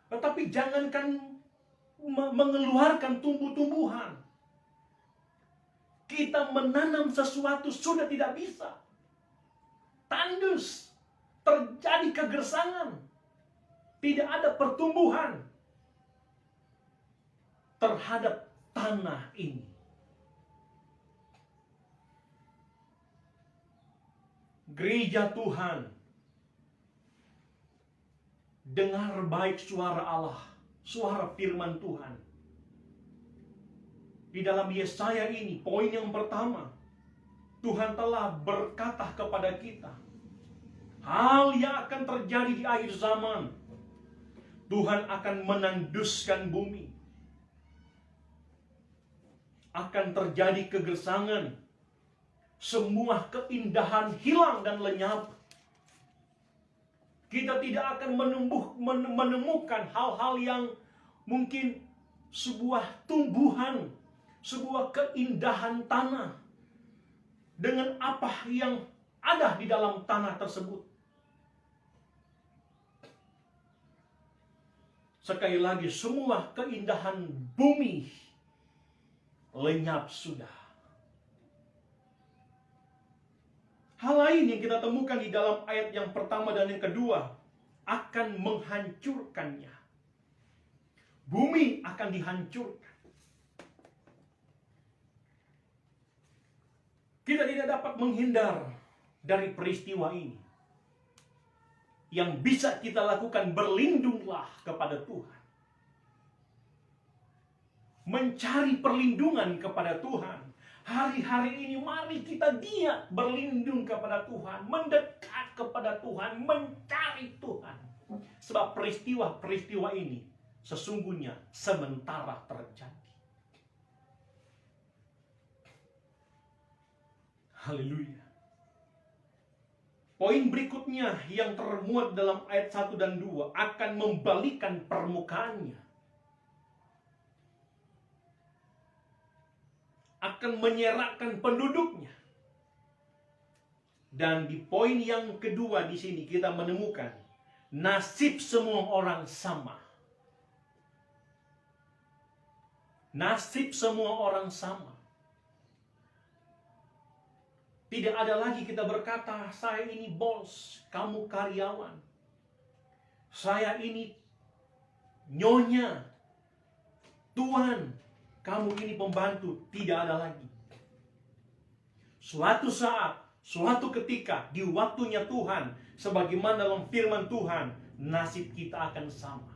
Tetapi jangankan mengeluarkan tumbuh-tumbuhan, kita menanam sesuatu sudah tidak bisa. Tandus, terjadi kegersangan. Tidak ada pertumbuhan terhadap tanah ini. Gereja Tuhan, dengar baik suara Allah, suara firman Tuhan. Di dalam Yesaya ini, poin yang pertama, Tuhan telah berkata kepada kita, hal yang akan terjadi di akhir zaman. Tuhan akan menanduskan bumi. Akan terjadi kegersangan. Semua keindahan hilang dan lenyap. Kita tidak akan menemukan hal-hal yang mungkin sebuah tumbuhan, sebuah keindahan tanah dengan apa yang ada di dalam tanah tersebut. Sekali lagi, semua keindahan bumi lenyap sudah. Hal lain yang kita temukan di dalam ayat yang pertama dan yang kedua, akan menghancurkannya. Bumi akan dihancurkan. Kita tidak dapat menghindar dari peristiwa ini. Yang bisa kita lakukan, berlindunglah kepada Tuhan. Mencari perlindungan kepada Tuhan. Hari-hari ini mari kita giat berlindung kepada Tuhan, mendekat kepada Tuhan, mencari Tuhan. Sebab peristiwa-peristiwa ini sesungguhnya sementara terjadi. Haleluya. Poin berikutnya yang termuat dalam ayat 1 dan 2 akan membalikan permukaannya. Akan menyerakkan penduduknya. Dan di poin yang kedua di sini kita menemukan nasib semua orang sama. Nasib semua orang sama. Tidak ada lagi kita berkata, saya ini bos, kamu karyawan. Saya ini nyonya, tuan, kamu ini pembantu. Tidak ada lagi. Suatu saat, suatu ketika, di waktunya Tuhan, sebagaimana dalam firman Tuhan, nasib kita akan sama.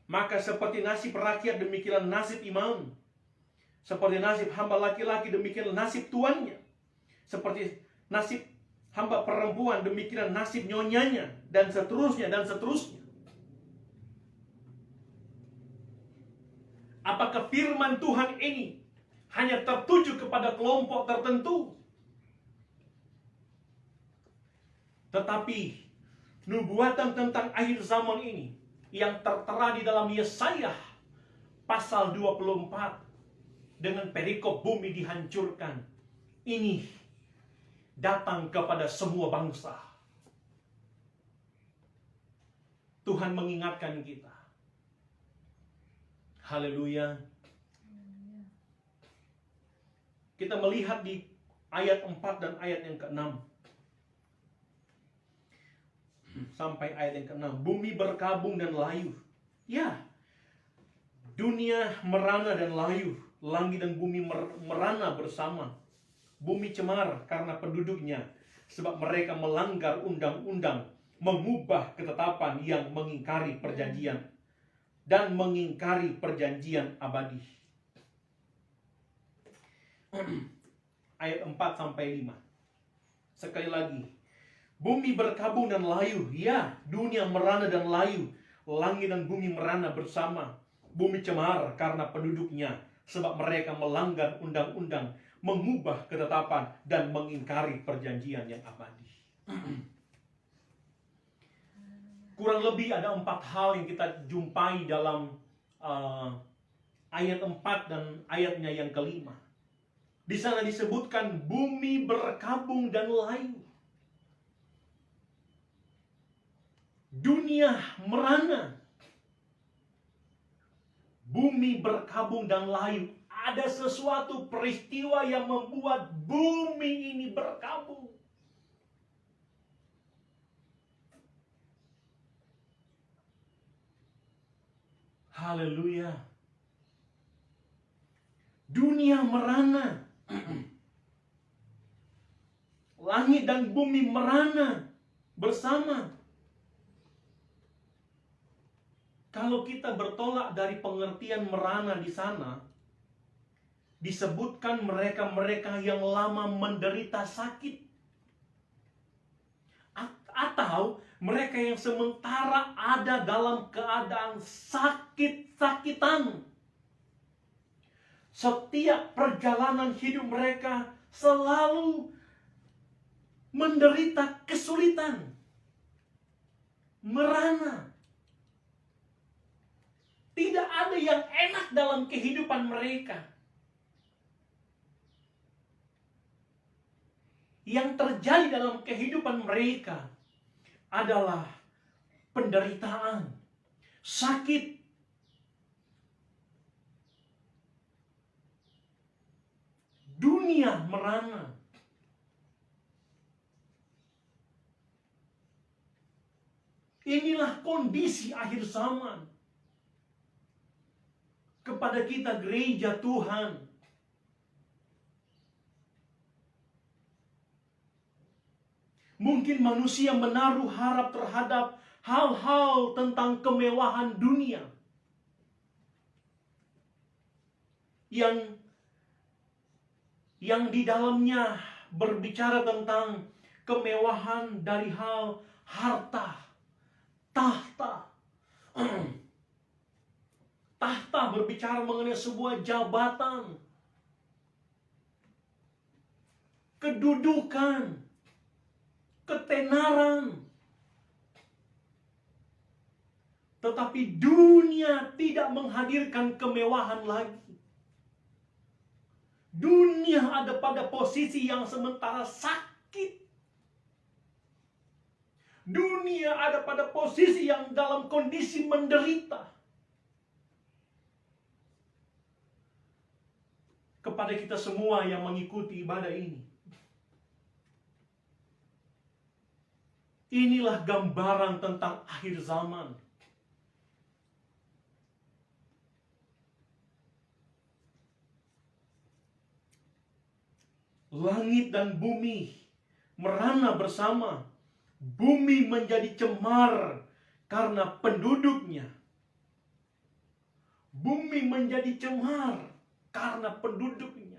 Maka seperti nasib rakyat, demikianlah nasib imam. Seperti nasib hamba laki-laki, demikian nasib tuannya. Seperti nasib hamba perempuan, demikian nasib nyonyanya. Dan seterusnya, dan seterusnya. Apakah firman Tuhan ini hanya tertuju kepada kelompok tertentu? Tetapi nubuatan tentang akhir zaman ini yang tertera di dalam Yesaya pasal 24 dengan perikop bumi dihancurkan, ini datang kepada semua bangsa. Tuhan mengingatkan kita. Haleluya. Kita melihat di ayat 4 dan ayat yang ke-6. Sampai ayat yang ke-6. Bumi berkabung dan layu. Ya, dunia merana dan layu. Langit dan bumi merana bersama. Bumi cemar karena penduduknya, sebab mereka melanggar undang-undang, mengubah ketetapan yang mengingkari perjanjian, dan mengingkari perjanjian abadi. Ayat 4 sampai 5. Sekali lagi, Bumi berkabung dan layu. Ya, dunia merana dan layu. Langit dan bumi merana bersama. Bumi cemar karena penduduknya, sebab mereka melanggar undang-undang, mengubah ketetapan, dan mengingkari perjanjian yang abadi. Kurang lebih ada 4 hal yang kita jumpai dalam ayat 4 dan ayatnya yang kelima. Di sana disebutkan bumi berkabung dan layu. Dunia merana. Bumi berkabung dan layu. Ada sesuatu peristiwa yang membuat bumi ini berkabung. Haleluya. Dunia merana. Langit dan bumi merana bersama. Kalau kita bertolak dari pengertian merana di sana, disebutkan mereka-mereka yang lama menderita sakit. Atau mereka yang sementara ada dalam keadaan sakit-sakitan. Setiap perjalanan hidup mereka selalu menderita kesulitan. Merana. Tidak ada yang enak dalam kehidupan mereka. Yang terjadi dalam kehidupan mereka adalah penderitaan, sakit, dunia merana. Inilah kondisi akhir zaman. Kepada kita gereja Tuhan, mungkin manusia menaruh harap terhadap hal-hal tentang kemewahan dunia yang di dalamnya berbicara tentang kemewahan dari hal harta, tahta. Tahta berbicara mengenai sebuah jabatan, kedudukan, ketenaran. Tetapi dunia tidak menghadirkan kemewahan lagi. Dunia ada pada posisi yang sementara sakit. Dunia ada pada posisi yang dalam kondisi menderita. Kepada kita semua yang mengikuti ibadah ini, inilah gambaran tentang akhir zaman. Langit dan bumi merana bersama. Bumi menjadi cemar karena penduduknya. Bumi menjadi cemar karena penduduknya.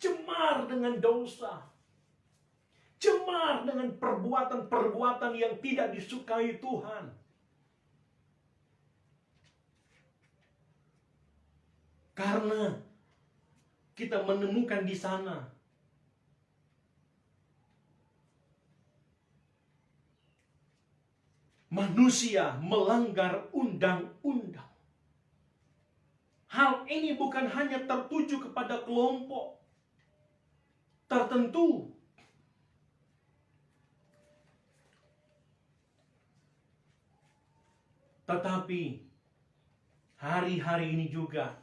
Cemar dengan dosa. Cemar dengan perbuatan-perbuatan yang tidak disukai Tuhan. Karena kita menemukan di sana manusia melanggar undang-undang. Hal ini bukan hanya tertuju kepada kelompok tertentu, tetapi hari-hari ini juga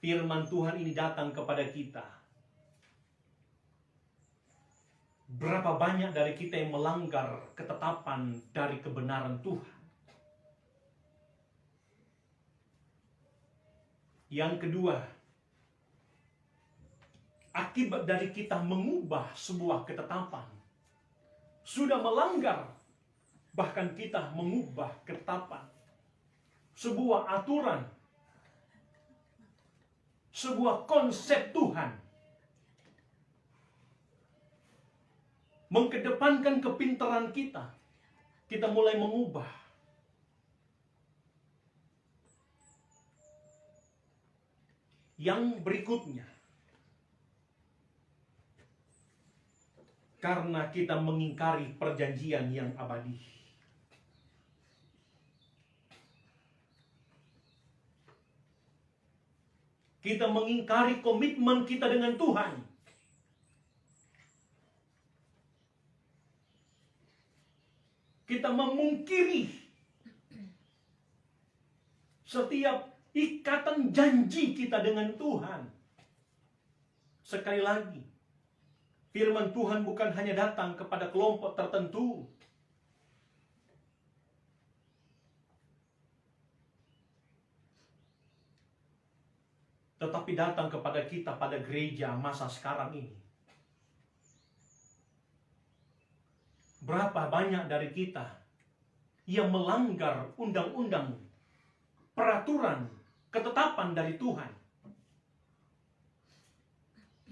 firman Tuhan ini datang kepada kita. Berapa banyak dari kita yang melanggar ketetapan dari kebenaran Tuhan? Yang kedua, akibat dari kita mengubah sebuah ketetapan, sudah melanggar, bahkan kita mengubah ketetapan, sebuah aturan, sebuah konsep Tuhan, mengkedepankan kepintaran kita, kita mulai mengubah. Yang berikutnya, karena kita mengingkari perjanjian yang abadi. Kita mengingkari komitmen kita dengan Tuhan. Kita memungkiri setiap ikatan janji kita dengan Tuhan. Sekali lagi, firman Tuhan bukan hanya datang kepada kelompok tertentu. Tetapi datang kepada kita pada gereja masa sekarang ini. Berapa banyak dari kita yang melanggar undang-undang, peraturan, ketetapan dari Tuhan.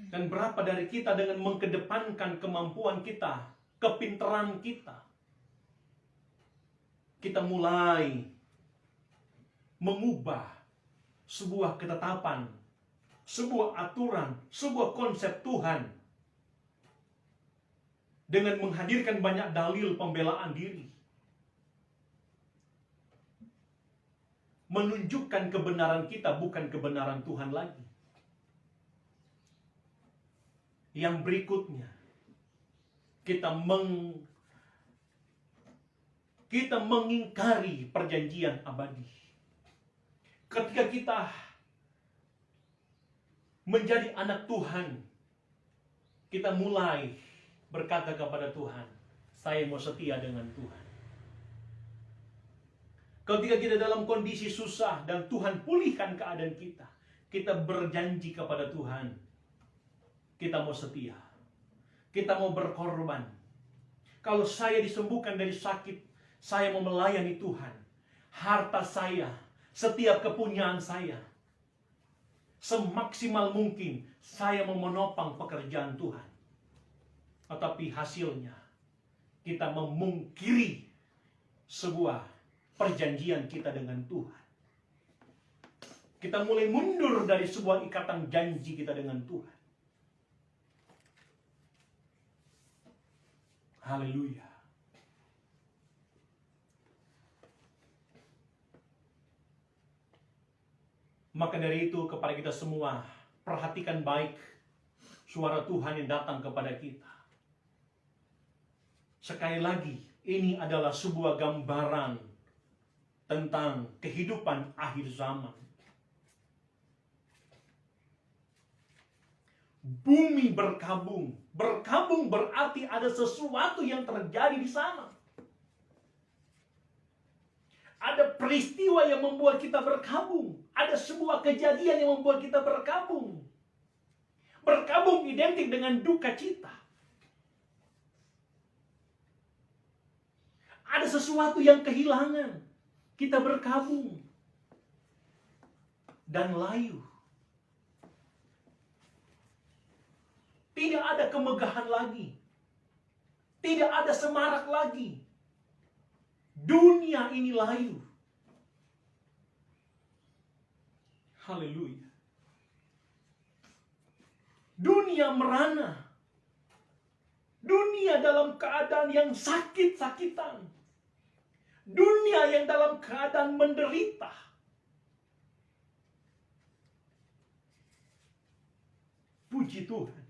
Dan berapa dari kita dengan mengkedepankan kemampuan kita, kepintaran kita, kita mulai mengubah sebuah ketetapan, sebuah aturan, sebuah konsep Tuhan dengan menghadirkan banyak dalil pembelaan diri, menunjukkan kebenaran kita bukan kebenaran Tuhan lagi. Yang berikutnya, kita mengingkari perjanjian abadi. Ketika kita menjadi anak Tuhan, kita mulai berkata kepada Tuhan, saya mau setia dengan Tuhan. Ketika kita dalam kondisi susah dan Tuhan pulihkan keadaan kita, kita berjanji kepada Tuhan, kita mau setia, kita mau berkorban. Kalau saya disembuhkan dari sakit, saya mau melayani Tuhan. Harta saya, setiap kepunyaan saya, semaksimal mungkin saya mau menopang pekerjaan Tuhan. Tetapi hasilnya, kita memungkiri sebuah perjanjian kita dengan Tuhan. Kita mulai mundur dari sebuah ikatan janji kita dengan Tuhan. Haleluya. Maka dari itu kepada kita semua, perhatikan baik suara Tuhan yang datang kepada kita. Sekali lagi, ini adalah sebuah gambaran tentang kehidupan akhir zaman. Bumi berkabung. Berkabung berarti ada sesuatu yang terjadi di sana. Ada peristiwa yang membuat kita berkabung. Ada sebuah kejadian yang membuat kita berkabung. Berkabung identik dengan duka cita. Ada sesuatu yang kehilangan. Kita berkabung. Dan layu. Tidak ada kemegahan lagi. Tidak ada semarak lagi. Dunia ini layu. Haleluya. Dunia merana. Dunia dalam keadaan yang sakit-sakitan. Dunia yang dalam keadaan menderita. Puji Tuhan.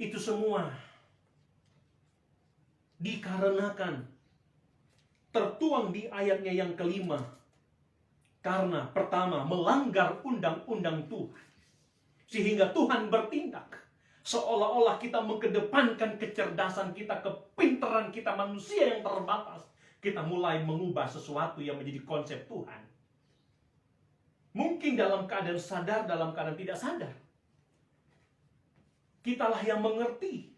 Itu semua dikarenakan tertuang di ayatnya yang kelima. Karena pertama, melanggar undang-undang Tuhan. Sehingga Tuhan bertindak. Seolah-olah kita mengedepankan kecerdasan kita, kepintaran kita manusia yang terbatas. Kita mulai mengubah sesuatu yang menjadi konsep Tuhan. Mungkin dalam keadaan sadar, dalam keadaan tidak sadar. Kitalah yang mengerti.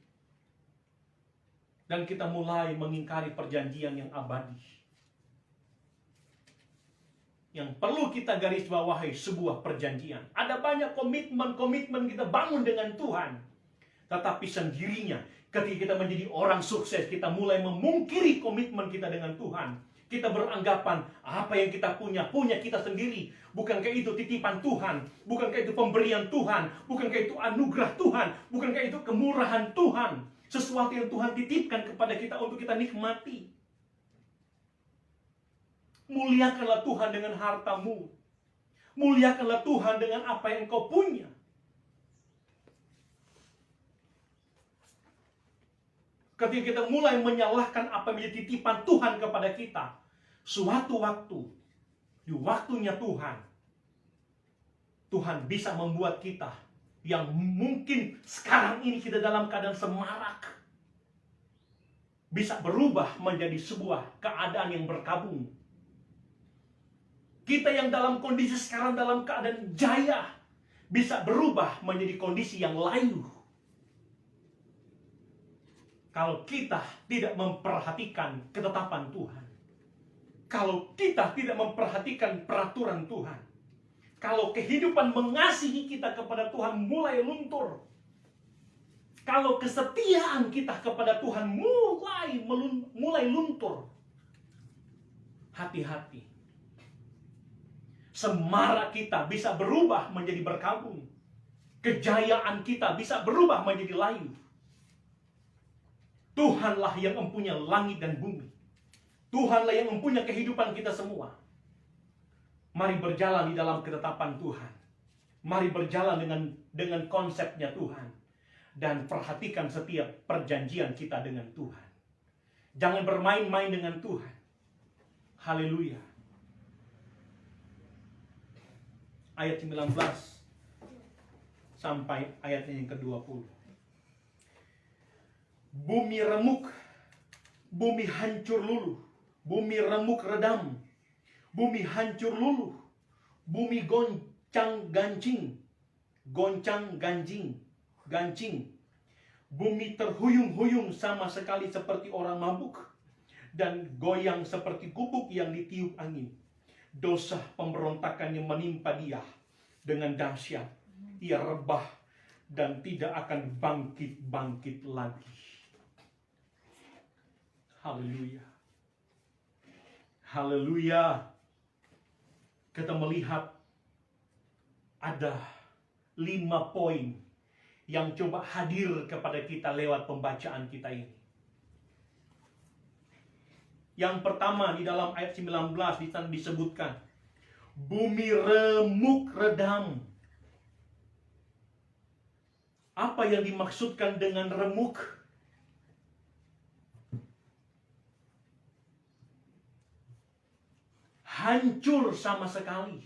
Dan kita mulai mengingkari perjanjian yang abadi. yang perlu kita garis bawahi sebuah perjanjian. Ada banyak komitmen-komitmen kita bangun dengan Tuhan. Tetapi sendirinya ketika kita menjadi orang sukses, kita mulai memungkiri komitmen kita dengan Tuhan. Kita beranggapan apa yang kita punya kita sendiri. Bukankah itu titipan Tuhan? Bukankah itu pemberian Tuhan? Bukankah itu anugerah Tuhan? Bukankah itu kemurahan Tuhan? Sesuatu yang Tuhan titipkan kepada kita untuk kita nikmati. Muliakanlah Tuhan dengan hartamu. Muliakanlah Tuhan dengan apa yang kau punya. Ketika kita mulai menyalahkan apa yang menjadi titipan Tuhan kepada kita, suatu waktu, di waktunya Tuhan, Tuhan bisa membuat kita yang mungkin sekarang ini kita dalam keadaan semarak, bisa berubah menjadi sebuah keadaan yang berkabung. Kita yang dalam kondisi sekarang dalam keadaan jaya, bisa berubah menjadi kondisi yang layu. Kalau kita tidak memperhatikan ketetapan Tuhan. Kalau kita tidak memperhatikan peraturan Tuhan. Kalau kehidupan mengasihi kita kepada Tuhan mulai luntur. Kalau kesetiaan kita kepada Tuhan mulai luntur. Hati-hati. Semarak kita bisa berubah menjadi berkabung. Kejayaan kita bisa berubah menjadi layu. Tuhanlah yang mempunyai langit dan bumi. Tuhanlah yang mempunyai kehidupan kita semua. Mari berjalan di dalam ketetapan Tuhan. Mari berjalan dengan konsepnya Tuhan. Dan perhatikan setiap perjanjian kita dengan Tuhan. Jangan bermain-main dengan Tuhan. Haleluya. Ayat 19 sampai ayatnya yang ke-20. Bumi remuk, bumi hancur luluh, bumi remuk redam, bumi hancur luluh, bumi gancing, bumi terhuyung-huyung sama sekali seperti orang mabuk, dan goyang seperti gubuk yang ditiup angin. Dosa pemberontakannya menimpa dia dengan dahsyat. Ia rebah dan tidak akan bangkit-bangkit lagi. Haleluya. Haleluya. Kita melihat ada 5 poin yang coba hadir kepada kita lewat pembacaan kita ini. Yang pertama di dalam ayat 19 di sana disebutkan bumi remuk redam. Apa yang dimaksudkan dengan remuk? Hancur sama sekali.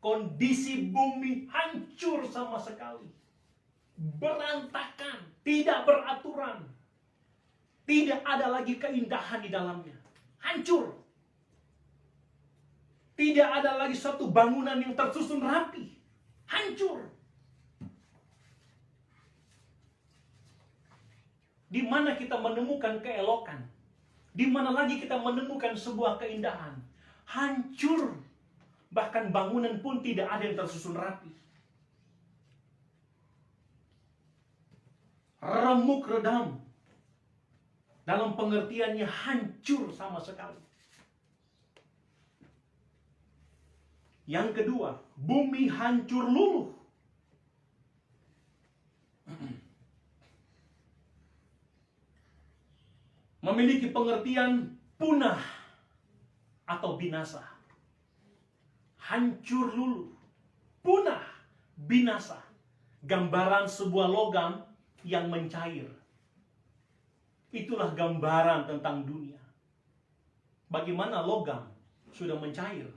Kondisi bumi hancur sama sekali. Berantakan, tidak beraturan. Tidak ada lagi keindahan di dalamnya. Hancur. Tidak ada lagi satu bangunan yang tersusun rapi. Hancur. Di mana kita menemukan keelokan? Di mana lagi kita menemukan sebuah keindahan? Hancur. Bahkan bangunan pun tidak ada yang tersusun rapi. Remuk redam. Dalam pengertiannya hancur sama sekali. Yang kedua, bumi hancur luluh. Memiliki pengertian punah atau binasa. Hancur luluh, punah, binasa. Gambaran sebuah logam yang mencair. Itulah gambaran tentang dunia. Bagaimana logam sudah mencair.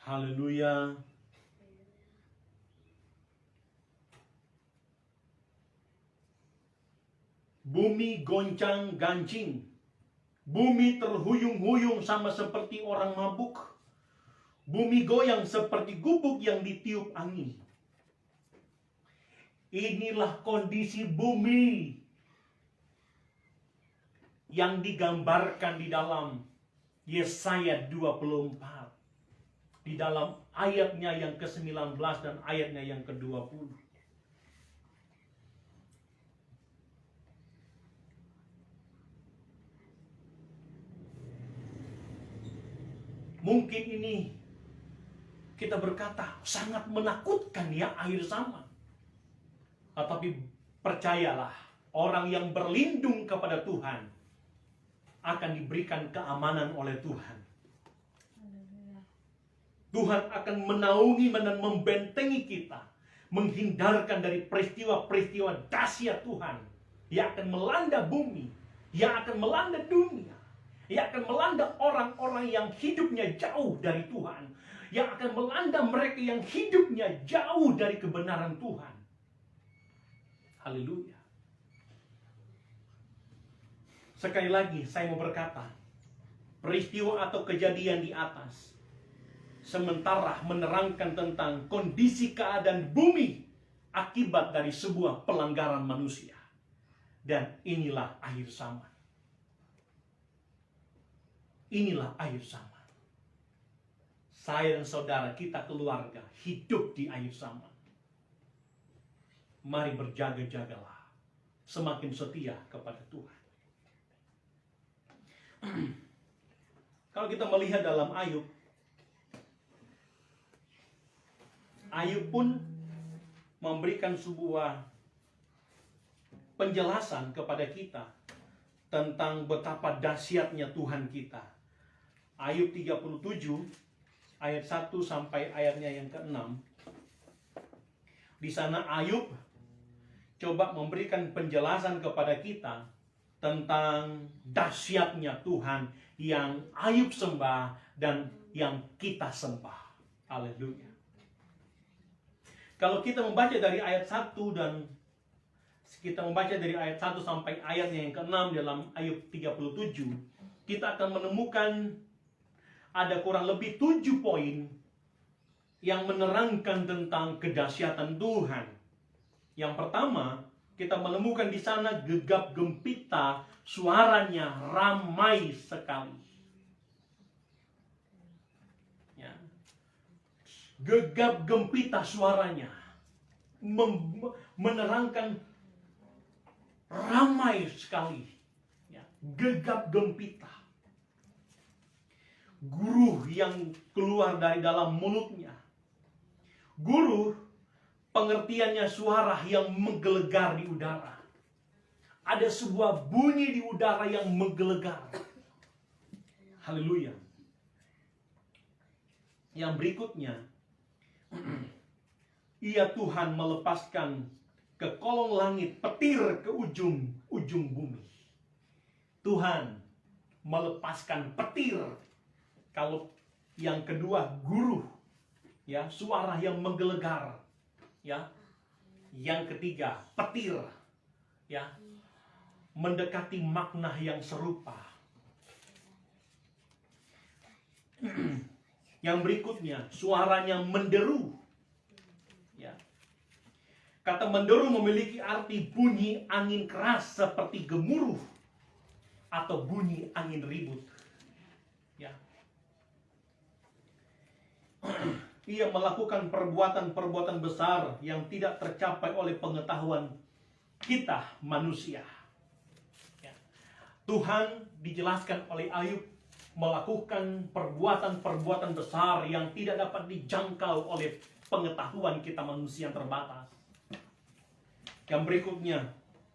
Haleluya. Bumi goncang-gancing. Bumi terhuyung-huyung sama seperti orang mabuk. Bumi goyang seperti gubuk yang ditiup angin. Inilah kondisi bumi yang digambarkan di dalam Yesaya 24. Di dalam ayatnya yang ke-19 dan ayatnya yang ke-20. Mungkin ini kita berkata sangat menakutkan ya akhir zaman. Tetapi percayalah, orang yang berlindung kepada Tuhan akan diberikan keamanan oleh Tuhan. Tuhan akan menaungi dan membentengi kita, menghindarkan dari peristiwa-peristiwa dahsyat Tuhan yang akan melanda bumi, yang akan melanda dunia, yang akan melanda orang-orang yang hidupnya jauh dari Tuhan, yang akan melanda mereka yang hidupnya jauh dari kebenaran Tuhan. Haleluya. Sekali lagi saya mau berkata, peristiwa atau kejadian di atas sementara menerangkan tentang kondisi keadaan bumi akibat dari sebuah pelanggaran manusia. Dan inilah akhir zaman. Inilah akhir zaman. Saya dan saudara, kita keluarga hidup di akhir zaman. Mari berjaga-jagalah, semakin setia kepada Tuhan. Kalau kita melihat dalam Ayub, Ayub pun memberikan sebuah penjelasan kepada kita tentang betapa dahsyatnya Tuhan kita. Ayub 37 ayat 1 sampai ayatnya yang ke-6. Di sana Ayub coba memberikan penjelasan kepada kita tentang dahsyatnya Tuhan yang Ayub sembah dan yang kita sembah. Haleluya. Kalau kita membaca dari ayat 1 dan kita membaca dari ayat 1 sampai ayatnya yang ke-6 dalam Ayub 37, kita akan menemukan ada kurang lebih 7 poin yang menerangkan tentang kedahsyatan Tuhan. Yang pertama, kita menemukan di sana gegap gempita, suaranya ramai sekali. Ya. Gegap gempita suaranya, menerangkan ramai sekali. Ya. Gegap gempita. Guruh yang keluar dari dalam mulutnya. Guruh, pengertiannya suara yang menggelegar di udara. Ada sebuah bunyi di udara yang menggelegar. Haleluya. Yang berikutnya, ia Tuhan melepaskan ke kolong langit petir ke ujung bumi. Tuhan melepaskan petir. Kalau yang kedua, guruh, ya, suara yang menggelegar. Ya. Yang ketiga, petir, ya, mendekati makna yang serupa. Yang berikutnya, suaranya menderu. Ya. Kata menderu memiliki arti bunyi angin keras seperti gemuruh atau bunyi angin ribut. Ya. Ia melakukan perbuatan-perbuatan besar yang tidak tercapai oleh pengetahuan kita manusia. Ya. Tuhan dijelaskan oleh Ayub melakukan perbuatan-perbuatan besar yang tidak dapat dijangkau oleh pengetahuan kita manusia yang terbatas. Yang berikutnya,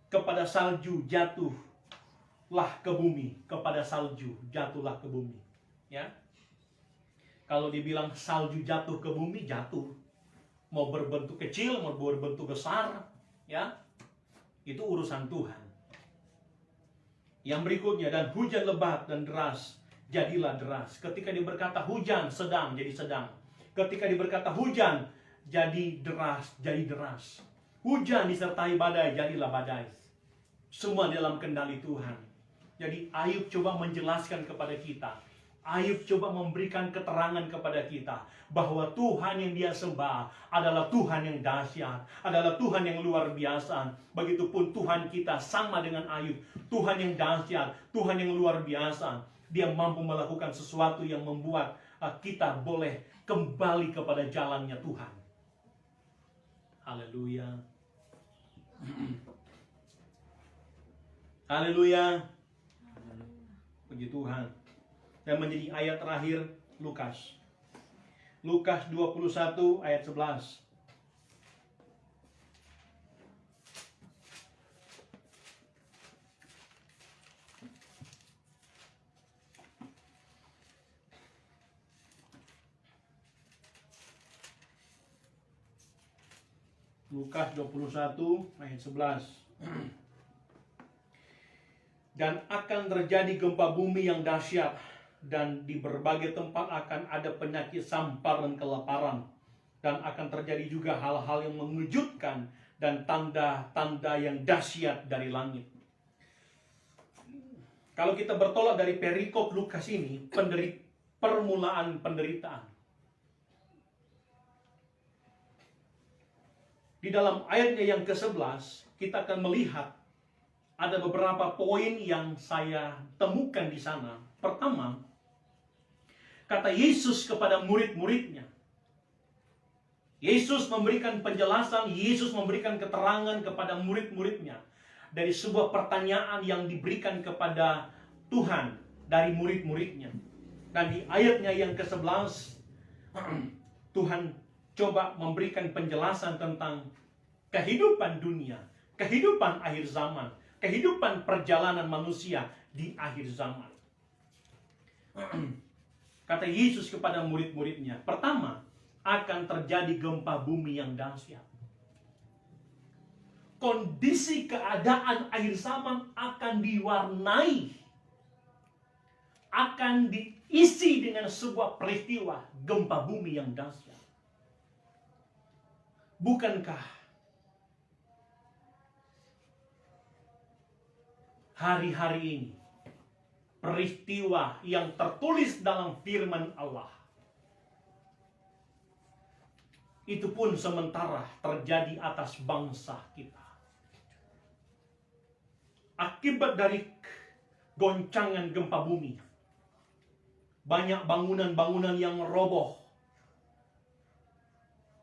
kepada salju jatuhlah ke bumi, kepada salju jatuhlah ke bumi. Ya. Kalau dibilang salju jatuh ke bumi, jatuh. Mau berbentuk kecil, mau berbentuk besar, ya, itu urusan Tuhan. Yang berikutnya, dan hujan lebat dan deras, jadilah deras. Ketika diberkata hujan sedang, jadi sedang. Ketika diberkata hujan, jadi deras, jadi deras. Hujan disertai badai, jadilah badai. Semua dalam kendali Tuhan. Jadi Ayub coba menjelaskan kepada kita Ayub coba memberikan keterangan kepada kita bahwa Tuhan yang dia sembah adalah Tuhan yang dahsyat, adalah Tuhan yang luar biasa. Begitupun Tuhan kita sama dengan Ayub, Tuhan yang dahsyat, Tuhan yang luar biasa. Dia mampu melakukan sesuatu yang membuat kita boleh kembali kepada jalannya Tuhan. Haleluya. Haleluya. Puji Tuhan. Dan menjadi ayat terakhir Lukas. Lukas 21 ayat 11. Lukas 21 ayat 11. Dan akan terjadi gempa bumi yang dahsyat, dan di berbagai tempat akan ada penyakit sampar dan kelaparan, dan akan terjadi juga hal-hal yang mengejutkan dan tanda-tanda yang dahsyat dari langit. Kalau kita bertolak dari perikop Lukas ini, permulaan penderitaan. Di dalam ayatnya yang ke-11, kita akan melihat ada beberapa poin yang saya temukan di sana. Pertama, kata Yesus kepada murid-muridnya. Yesus memberikan penjelasan, Yesus memberikan keterangan kepada murid-muridnya dari sebuah pertanyaan yang diberikan kepada Tuhan dari murid-muridnya. Dan di ayatnya yang ke-11, Tuhan coba memberikan penjelasan tentang kehidupan dunia, kehidupan akhir zaman, kehidupan perjalanan manusia di akhir zaman. Kata Yesus kepada murid-muridnya, pertama, akan terjadi gempa bumi yang dahsyat. Kondisi keadaan akhir zaman akan diwarnai, akan diisi dengan sebuah peristiwa gempa bumi yang dahsyat. Bukankah hari-hari ini peristiwa yang tertulis dalam firman Allah itu pun sementara terjadi atas bangsa kita. Akibat dari goncangan gempa bumi, banyak bangunan-bangunan yang roboh,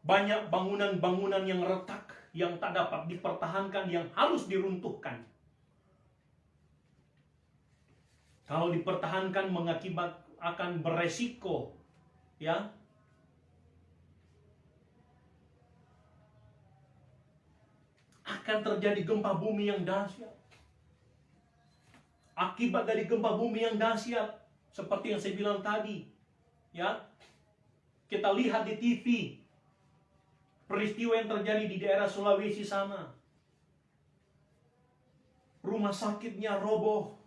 banyak bangunan-bangunan yang retak, yang tak dapat dipertahankan, yang harus diruntuhkan. Kalau dipertahankan akan beresiko, ya, akan terjadi gempa bumi yang dahsyat. Akibat dari gempa bumi yang dahsyat, seperti yang saya bilang tadi, ya, kita lihat di TV peristiwa yang terjadi di daerah Sulawesi sana. Rumah sakitnya roboh,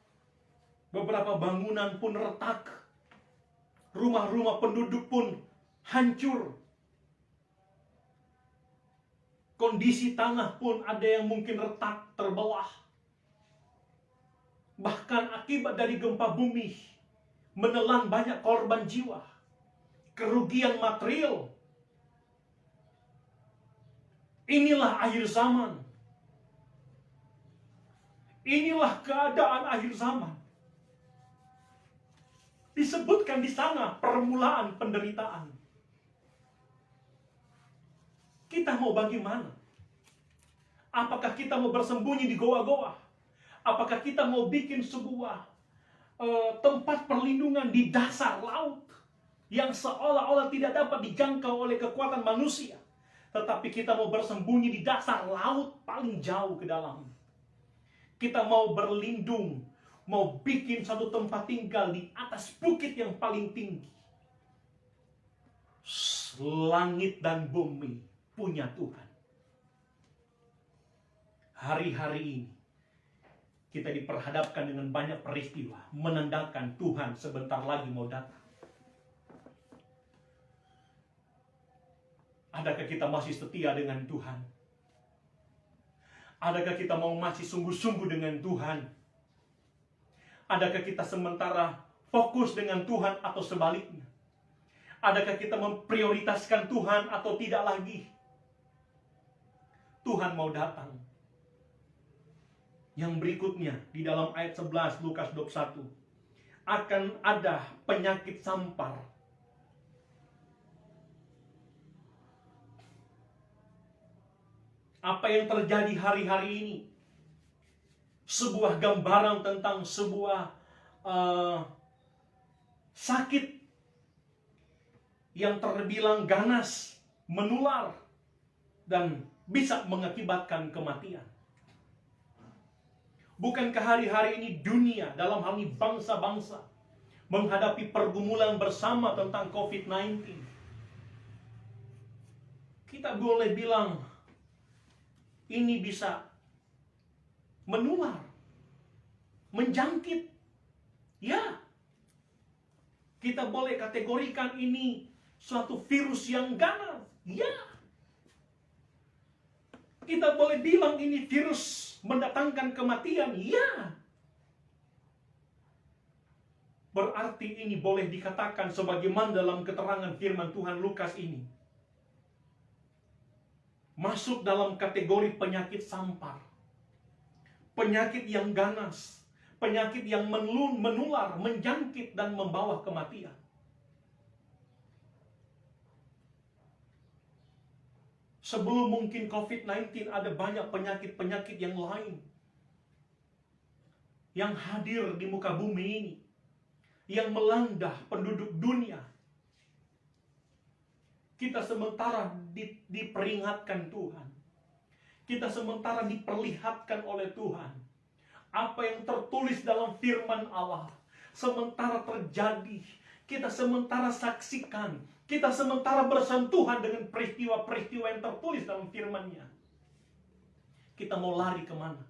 beberapa bangunan pun retak, rumah-rumah penduduk pun hancur. Kondisi tanah pun ada yang mungkin retak, terbelah. Bahkan akibat dari gempa bumi menelan banyak korban jiwa, kerugian material. Inilah akhir zaman. Inilah keadaan akhir zaman. Disebutkan di sana permulaan penderitaan. Kita mau bagaimana? Apakah kita mau bersembunyi di goa-goa? Apakah kita mau bikin sebuah tempat perlindungan di dasar laut yang seolah-olah tidak dapat dijangkau oleh kekuatan manusia, tetapi kita mau bersembunyi di dasar laut paling jauh ke dalam? Kita mau berlindung, mau bikin satu tempat tinggal di atas bukit yang paling tinggi. Langit dan bumi punya Tuhan. Hari-hari ini kita diperhadapkan dengan banyak peristiwa menandakan Tuhan sebentar lagi mau datang. Adakah kita masih setia dengan Tuhan? Adakah kita mau masih sungguh-sungguh dengan Tuhan? Adakah kita sementara fokus dengan Tuhan atau sebaliknya? Adakah kita memprioritaskan Tuhan atau tidak lagi? Tuhan mau datang. Yang berikutnya di dalam ayat 11 Lukas 21, akan ada penyakit sampar. Apa yang terjadi hari-hari ini? Sebuah gambaran tentang sebuah sakit yang terbilang ganas, menular, dan bisa mengakibatkan kematian. Bukankah hari-hari ini dunia, dalam hal ini bangsa-bangsa, menghadapi pergumulan bersama tentang COVID-19? Kita boleh bilang ini bisa menular, menjangkit. Ya, kita boleh kategorikan ini suatu virus yang ganas. Ya, kita boleh bilang ini virus mendatangkan kematian. Ya, berarti ini boleh dikatakan sebagaimana dalam keterangan firman Tuhan Lukas ini, masuk dalam kategori penyakit sampar. Penyakit yang ganas, penyakit yang menular, menjangkit dan membawa kematian. Sebelum mungkin COVID-19 ada banyak penyakit-penyakit yang lain yang hadir di muka bumi ini, yang melanda penduduk dunia. Kita sementara diperingatkan Tuhan. Kita sementara diperlihatkan oleh Tuhan. Apa yang tertulis dalam firman Allah sementara terjadi. Kita sementara saksikan. Kita sementara bersentuhan dengan peristiwa-peristiwa yang tertulis dalam firman-Nya. Kita mau lari kemana?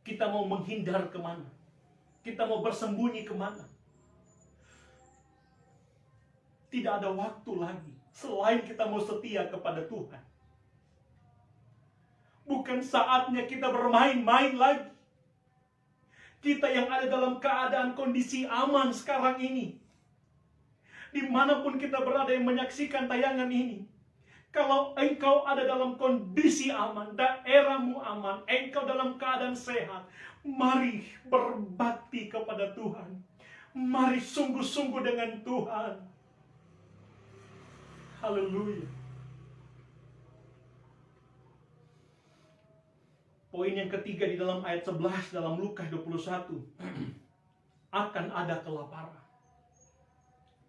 Kita mau menghindar kemana? Kita mau bersembunyi kemana? Tidak ada waktu lagi selain kita mau setia kepada Tuhan. Bukan saatnya kita bermain-main lagi. Kita yang ada dalam keadaan kondisi aman sekarang ini, dimanapun kita berada yang menyaksikan tayangan ini, kalau engkau ada dalam kondisi aman, daerahmu aman, engkau dalam keadaan sehat, mari berbakti kepada Tuhan. Mari sungguh-sungguh dengan Tuhan. Haleluya. Poin yang ketiga di dalam ayat 11 dalam Lukas 21. Akan ada kelaparan.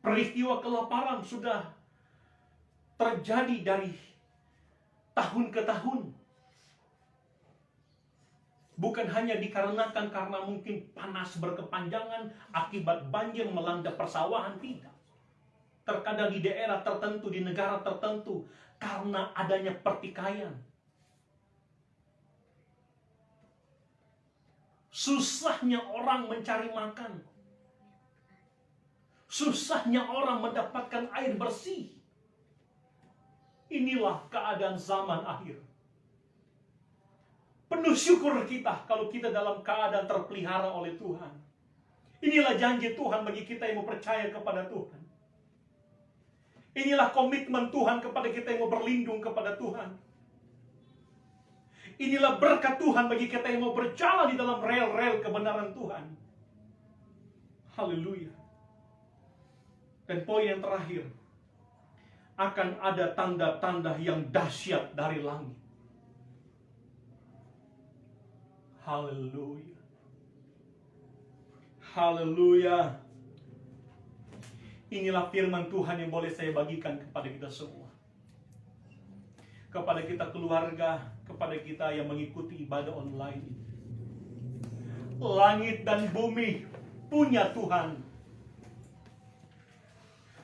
Peristiwa kelaparan sudah terjadi dari tahun ke tahun. Bukan hanya dikarenakan karena mungkin panas berkepanjangan akibat banjir melanda persawahan, tidak. Terkadang di daerah tertentu, di negara tertentu, karena adanya pertikaian. Susahnya orang mencari makan. Susahnya orang mendapatkan air bersih. Inilah keadaan zaman akhir. Penuh syukur kita kalau kita dalam keadaan terpelihara oleh Tuhan. Inilah janji Tuhan bagi kita yang mau percaya kepada Tuhan. Inilah komitmen Tuhan kepada kita yang mau berlindung kepada Tuhan. Inilah berkat Tuhan bagi kita yang mau berjalan di dalam rel-rel kebenaran Tuhan. Haleluya. Dan poin yang terakhir, akan ada tanda-tanda yang dahsyat dari langit. Haleluya. Haleluya. Inilah firman Tuhan yang boleh saya bagikan kepada kita semua. Kepada kita keluarga, kepada kita yang mengikuti ibadah online ini. Langit dan bumi punya Tuhan.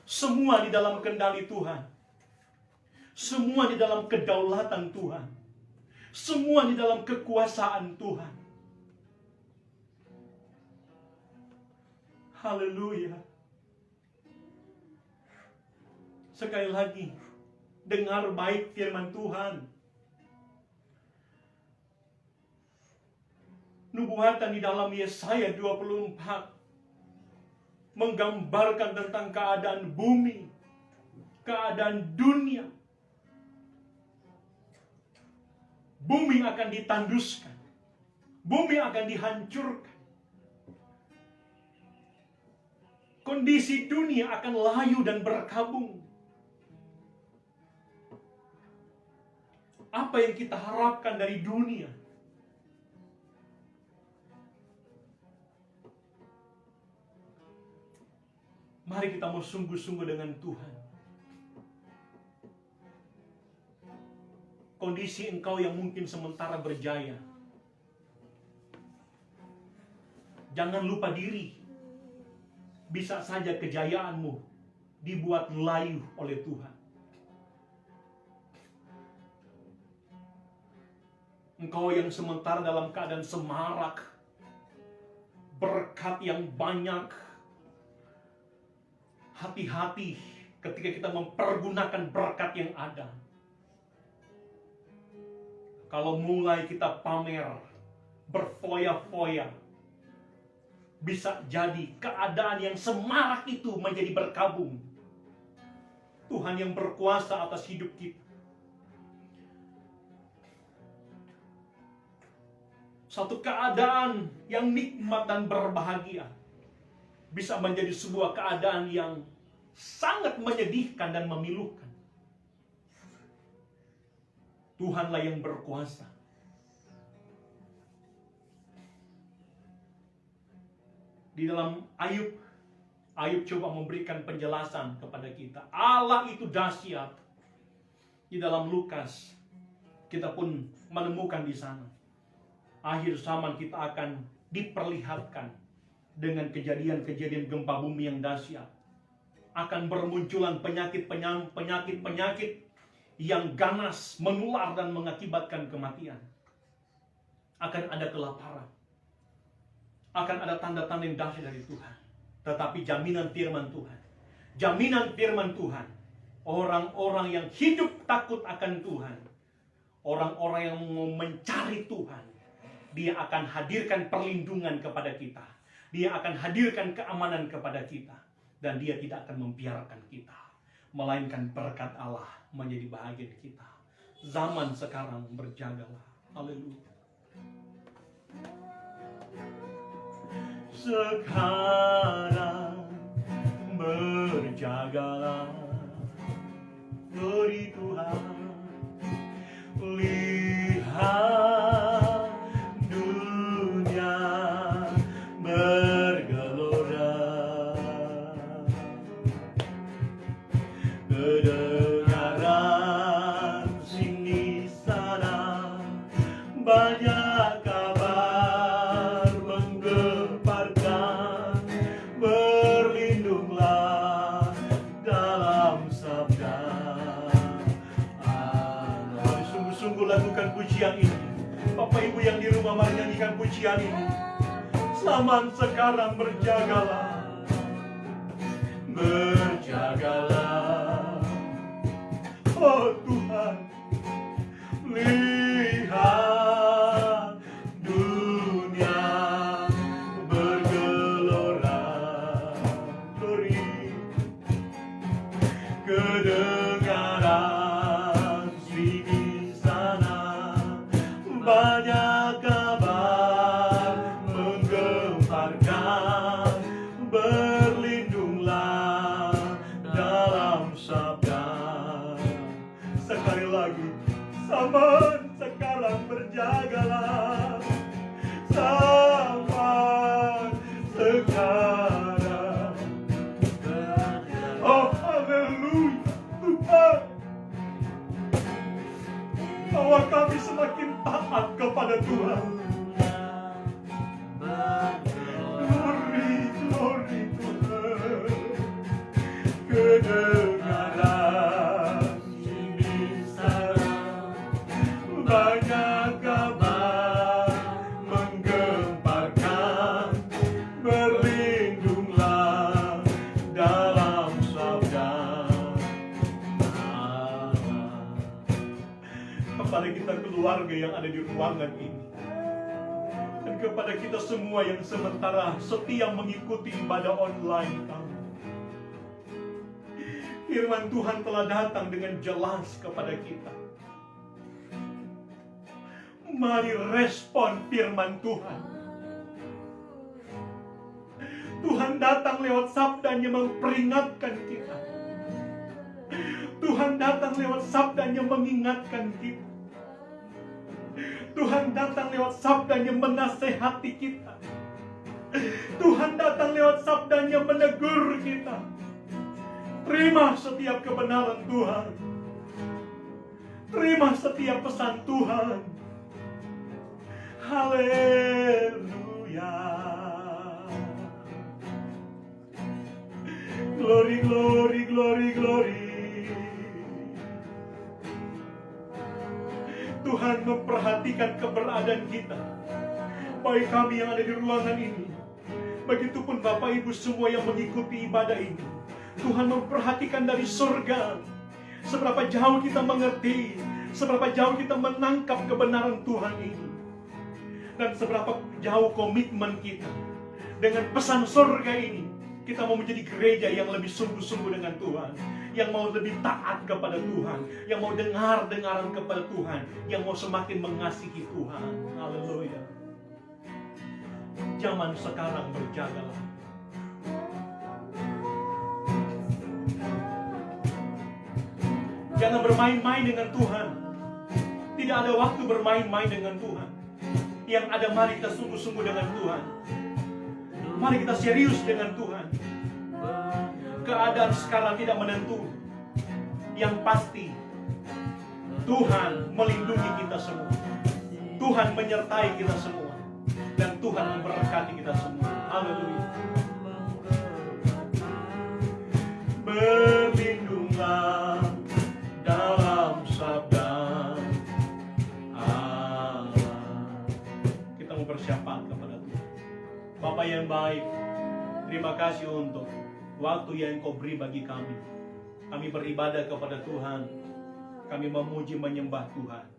Semua di dalam kendali Tuhan. Semua di dalam kedaulatan Tuhan. Semua di dalam kekuasaan Tuhan. Haleluya. Sekali lagi, dengar baik firman Tuhan. Nubuatan di dalam Yesaya 24 menggambarkan tentang keadaan bumi, keadaan dunia. Bumi akan ditanduskan, bumi akan dihancurkan. Kondisi dunia akan layu dan berkabung. Apa yang kita harapkan dari dunia? Mari kita mau sungguh-sungguh dengan Tuhan. Kondisi engkau yang mungkin sementara berjaya, jangan lupa diri. Bisa saja kejayaanmu dibuat layu oleh Tuhan. Engkau yang sementara dalam keadaan semarak, berkat yang banyak, hati-hati ketika kita mempergunakan berkat yang ada. Kalau mulai kita pamer, berfoya-foya, bisa jadi keadaan yang semarak itu menjadi berkabung. Tuhan yang berkuasa atas hidup kita. Satu keadaan yang nikmat dan berbahagia bisa menjadi sebuah keadaan yang sangat menyedihkan dan memilukan. Tuhanlah yang berkuasa. Di dalam Ayub coba memberikan penjelasan kepada kita. Allah itu dahsyat. Di dalam Lukas, kita pun menemukan di sana. Akhir zaman kita akan diperlihatkan dengan kejadian-kejadian gempa bumi yang dahsyat. Akan bermunculan penyakit-penyakit yang ganas, menular dan mengakibatkan kematian. Akan ada kelaparan. Akan ada tanda-tanda yang dahsyat dari Tuhan. Tetapi jaminan firman Tuhan. Jaminan firman Tuhan. Orang-orang yang hidup takut akan Tuhan. Orang-orang yang mau mencari Tuhan. Dia akan hadirkan perlindungan kepada kita. Dia akan hadirkan keamanan kepada kita. Dan dia tidak akan membiarkan kita. Melainkan berkat Allah menjadi bahagian kita. Zaman sekarang berjagalah. Haleluya. Sekarang berjagalah. Beri Tuhan. Lihat dunia bergelora. Kedengaran sini sana banyak kabar menggemparkan. Berlindunglah dalam sabda Allah. Mari sungguh-sungguh lakukan pujian ini. Bapak Ibu yang di rumah, mari nyanyikan pujian ini. Zaman sekarang berjagalah. Berjagalah, oh Tuhan, lihat dunia bergelora. Beri kedengaran sini sana banyak kabar menggemparkan. Berlindunglah dalam sabda. Sekali lagi, zaman sekarang berjagalah. Zaman sekarang. Oh haleluya Tuhan, bahwa kami semakin taat kepada Tuhan. Glory Tuhan. Kedengaran sini sana banyak kabar menggemparkan. Berlindunglah dalam sabda Allah. Kepada kita keluarga yang ada di ruangan ini, Tuhan, kepada kita semua yang sementara setia mengikuti ibadah online kami. Firman Tuhan telah datang dengan jelas kepada kita. Mari respon firman Tuhan. Tuhan datang lewat sabdanya memperingatkan kita. Tuhan datang lewat sabdanya mengingatkan kita. Tuhan datang lewat sabdanya menasehati kita. Tuhan datang lewat sabdanya menegur kita. Terima setiap kebenaran Tuhan. Terima setiap pesan Tuhan. Haleluya. Glory, glory, glory, glory. Tuhan memperhatikan keberadaan kita, baik kami yang ada di ruangan ini, begitupun Bapak Ibu semua yang mengikuti ibadah ini. Tuhan memperhatikan dari surga, seberapa jauh kita mengerti, seberapa jauh kita menangkap kebenaran Tuhan ini, dan seberapa jauh komitmen kita dengan pesan surga ini. Kita mau menjadi gereja yang lebih sungguh-sungguh dengan Tuhan, yang mau lebih taat kepada Tuhan, yang mau dengar-dengaran kepada Tuhan, yang mau semakin mengasihi Tuhan. Haleluya. Zaman sekarang berjagalah. Jangan bermain-main dengan Tuhan. Tidak ada waktu bermain-main dengan Tuhan. Yang ada, mari kita sungguh-sungguh dengan Tuhan. Mari kita serius dengan Tuhan. Keadaan sekarang tidak menentu. Yang pasti, Tuhan melindungi kita semua. Tuhan menyertai kita semua. Dan Tuhan memberkati kita semua. Haleluya. Berlindunglah dalam sabda Allah. Kita mau bersyafat kepada Tuhan. Bapa yang baik, terima kasih untuk waktu yang Engkau beri bagi kami. Kami beribadah kepada Tuhan. Kami memuji menyembah Tuhan.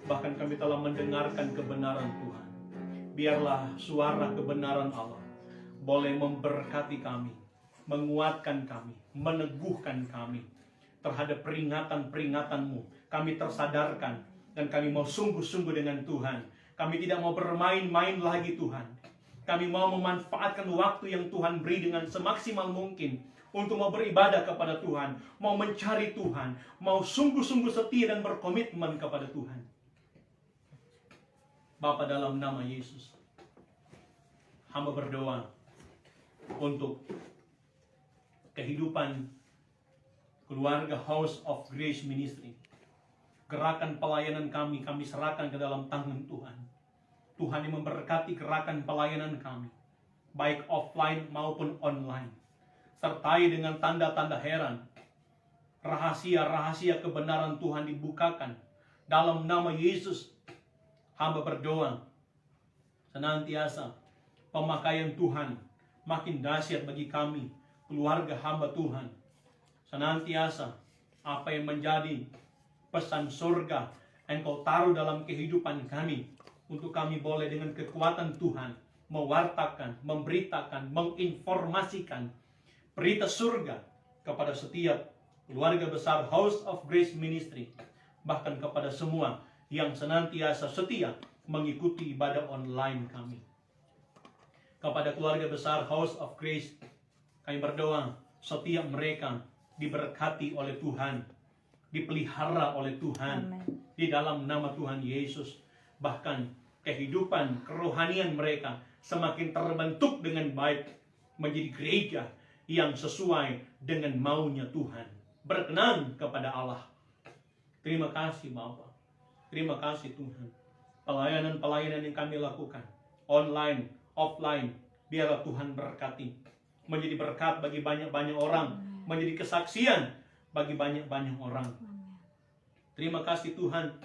Bahkan kami telah mendengarkan kebenaran Tuhan. Biarlah suara kebenaran Allah boleh memberkati kami, menguatkan kami, meneguhkan kami terhadap peringatan-peringatan-Mu. Kami tersadarkan dan kami mau sungguh-sungguh dengan Tuhan. Kami tidak mau bermain-main lagi Tuhan. Kami mau memanfaatkan waktu yang Tuhan beri dengan semaksimal mungkin untuk mau beribadah kepada Tuhan, mau mencari Tuhan, mau sungguh-sungguh setia dan berkomitmen kepada Tuhan. Bapa, dalam nama Yesus, hamba berdoa untuk kehidupan keluarga House of Grace Ministry. Gerakan pelayanan kami serahkan ke dalam tangan Tuhan. Tuhan yang memberkati gerakan pelayanan kami, baik offline maupun online. Sertai dengan tanda-tanda heran, rahasia-rahasia kebenaran Tuhan dibukakan. Dalam nama Yesus, hamba berdoa, senantiasa pemakaian Tuhan makin dahsyat bagi kami, keluarga hamba Tuhan. Senantiasa apa yang menjadi pesan surga Engkau taruh dalam kehidupan kami, untuk kami boleh dengan kekuatan Tuhan mewartakan, memberitakan, menginformasikan berita surga kepada setiap keluarga besar House of Grace Ministry, bahkan kepada semua yang senantiasa setia mengikuti ibadah online kami. Kepada keluarga besar House of Grace, kami berdoa setiap mereka diberkati oleh Tuhan, dipelihara oleh Tuhan. Amen. Di dalam nama Tuhan Yesus. Bahkan kehidupan kerohanian mereka semakin terbentuk dengan baik menjadi gereja yang sesuai dengan maunya Tuhan, berkenan kepada Allah. Terima kasih Bapa. Terima kasih Tuhan. Pelayanan-pelayanan yang kami lakukan, online, offline, biarlah Tuhan berkati. Menjadi berkat bagi banyak-banyak orang, menjadi kesaksian bagi banyak-banyak orang. Terima kasih Tuhan,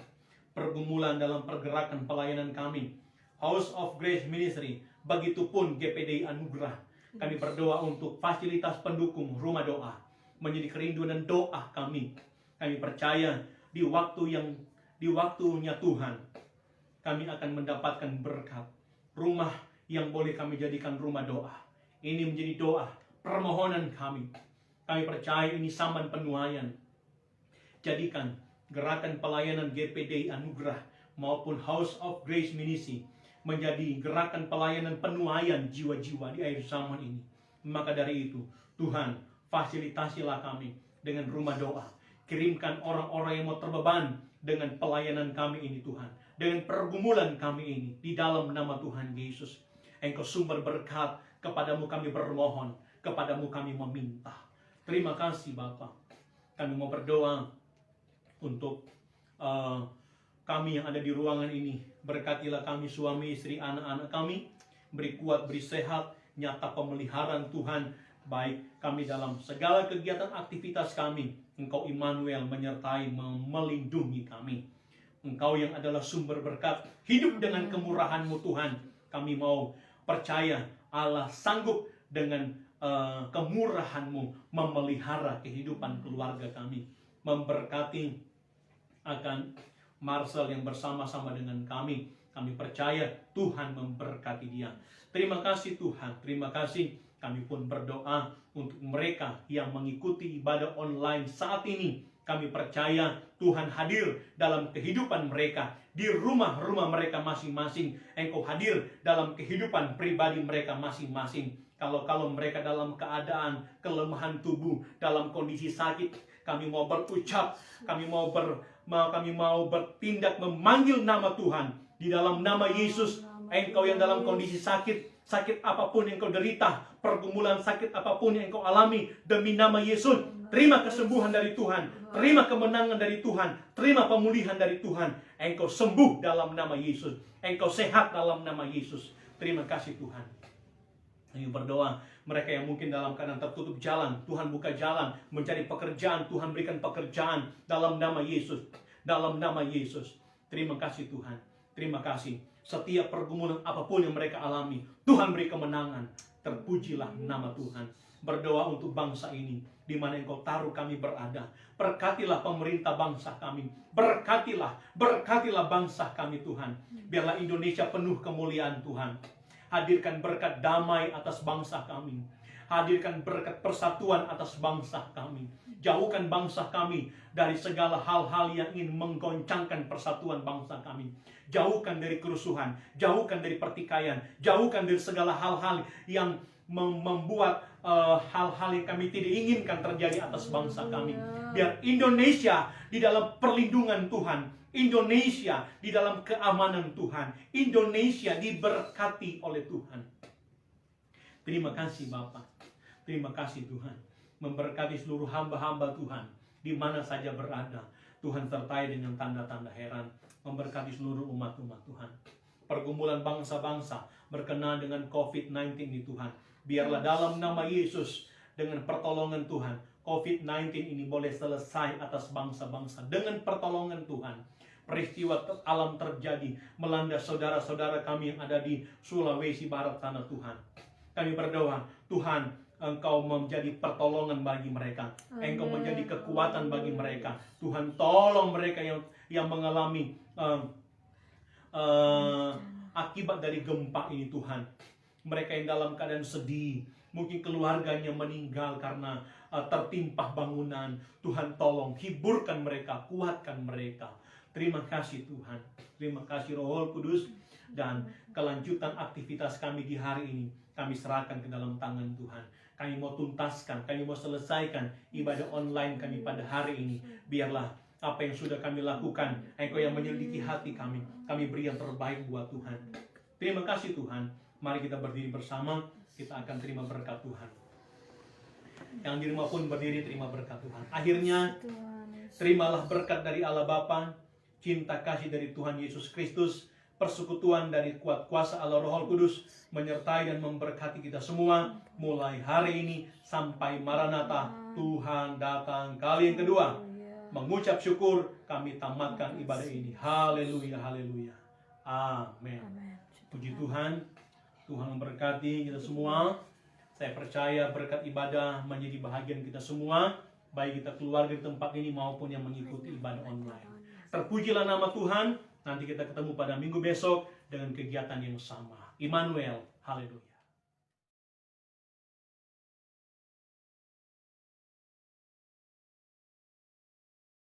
pergumulan dalam pergerakan pelayanan kami, House of Grace Ministry, begitupun GPDI Anugerah. Kami berdoa untuk fasilitas pendukung rumah doa, menjadi kerinduan dan doa kami. Kami percaya di waktunya Tuhan, kami akan mendapatkan berkat. rumah yang boleh kami jadikan rumah doa. Ini menjadi doa, permohonan kami. Kami percaya ini samban penuaian. Jadikan gerakan pelayanan GPDI Anugerah maupun House of Grace Ministry menjadi gerakan pelayanan penuaian jiwa-jiwa di akhir zaman ini. Maka dari itu, Tuhan, fasilitasilah kami dengan rumah doa. Kirimkan orang-orang yang mau terbeban dengan pelayanan kami ini, Tuhan. Dengan pergumulan kami ini, di dalam nama Tuhan Yesus. Engkau sumber berkat, kepadamu kami bermohon, kepadamu kami meminta. Terima kasih Bapa. Kami mau berdoa untuk kami yang ada di ruangan ini. Berkatilah kami, suami, istri, anak-anak kami. Beri kuat, beri sehat, nyata pemeliharaan Tuhan. Baik kami dalam segala kegiatan aktivitas kami. Engkau Immanuel menyertai, melindungi kami. Engkau yang adalah sumber berkat. Hidup dengan kemurahan-Mu Tuhan. Kami mau percaya Allah sanggup dengan kemurahan-Mu memelihara kehidupan keluarga kami. Memberkati akan Marcel yang bersama-sama dengan kami. Kami percaya Tuhan memberkati dia. Terima kasih Tuhan, terima kasih. Kami pun berdoa untuk mereka yang mengikuti ibadah online saat ini. Kami percaya Tuhan hadir dalam kehidupan mereka, di rumah-rumah mereka masing-masing. Engkau hadir dalam kehidupan pribadi mereka masing-masing. Kalau mereka dalam keadaan kelemahan tubuh, dalam kondisi sakit, kami mau berucap, kami mau bertindak memanggil nama Tuhan. Di dalam nama Yesus, engkau yang dalam kondisi sakit, sakit apapun yang kau derita, pergumulan sakit apapun yang kau alami, demi nama Yesus, terima kesembuhan dari Tuhan, terima kemenangan dari Tuhan, terima pemulihan dari Tuhan. Engkau sembuh dalam nama Yesus, engkau sehat dalam nama Yesus. Terima kasih Tuhan. Kami berdoa, mereka yang mungkin dalam keadaan tertutup jalan, Tuhan buka jalan, mencari pekerjaan, Tuhan berikan pekerjaan dalam nama Yesus, dalam nama Yesus. Terima kasih Tuhan, terima kasih. Setiap pergumulan apapun yang mereka alami, Tuhan beri kemenangan. Terpujilah nama Tuhan. Berdoa untuk bangsa ini, di mana Engkau taruh kami berada. Berkatilah pemerintah bangsa kami. Berkatilah bangsa kami Tuhan. Biarlah Indonesia penuh kemuliaan Tuhan. Hadirkan berkat damai atas bangsa kami. Hadirkan berkat persatuan atas bangsa kami. Jauhkan bangsa kami dari segala hal-hal yang ingin menggoncangkan persatuan bangsa kami. Jauhkan dari kerusuhan, jauhkan dari pertikaian, jauhkan dari segala hal-hal yang membuat hal-hal yang kami tidak inginkan terjadi atas bangsa kami. Biar Indonesia di dalam perlindungan Tuhan, Indonesia di dalam keamanan Tuhan, Indonesia diberkati oleh Tuhan. Terima kasih Bapa, terima kasih Tuhan. Memberkati seluruh hamba-hamba Tuhan di mana saja berada. Tuhan sertai dengan tanda-tanda heran. Memberkati seluruh umat-umat Tuhan. Pergumulan bangsa-bangsa berkenaan dengan COVID-19 ini Tuhan. Biarlah dalam nama Yesus, dengan pertolongan Tuhan, COVID-19 ini boleh selesai atas bangsa-bangsa. Dengan pertolongan Tuhan, peristiwa alam terjadi melanda saudara-saudara kami yang ada di Sulawesi Barat sana Tuhan. Kami berdoa, Tuhan, Engkau menjadi pertolongan bagi mereka. Engkau menjadi kekuatan bagi mereka. Tuhan, tolong mereka yang mengalami akibat dari gempa ini Tuhan. Mereka yang dalam keadaan sedih, mungkin keluarganya meninggal karena tertimpa bangunan. Tuhan tolong, hiburkan mereka, kuatkan mereka. Terima kasih Tuhan. Terima kasih Roh Kudus. Dan kelanjutan aktivitas kami di hari ini, kami serahkan ke dalam tangan Tuhan. Kami mau tuntaskan, kami mau selesaikan ibadah online kami pada hari ini. Biarlah apa yang sudah kami lakukan, Engkau yang menyelidiki hati kami beri yang terbaik buat Tuhan. Terima kasih Tuhan. Mari kita berdiri bersama, kita akan terima berkat Tuhan. Yang di rumah pun berdiri, terima berkat Tuhan. Akhirnya, terimalah berkat dari Allah Bapa, cinta kasih dari Tuhan Yesus Kristus, persekutuan dari kuat kuasa Allah Roh Kudus menyertai dan memberkati kita semua mulai hari ini sampai Maranatha, Tuhan datang kali yang kedua. Mengucap syukur, kami tamatkan ibadah ini. Haleluya, haleluya. Amin. Puji Tuhan. Tuhan memberkati kita semua. Saya percaya berkat ibadah menjadi bahagian kita semua, baik kita keluarga di tempat ini maupun yang mengikuti ibadah online. Terpujilah nama Tuhan. Nanti kita ketemu pada minggu besok dengan kegiatan yang sama. Immanuel. Haleluya.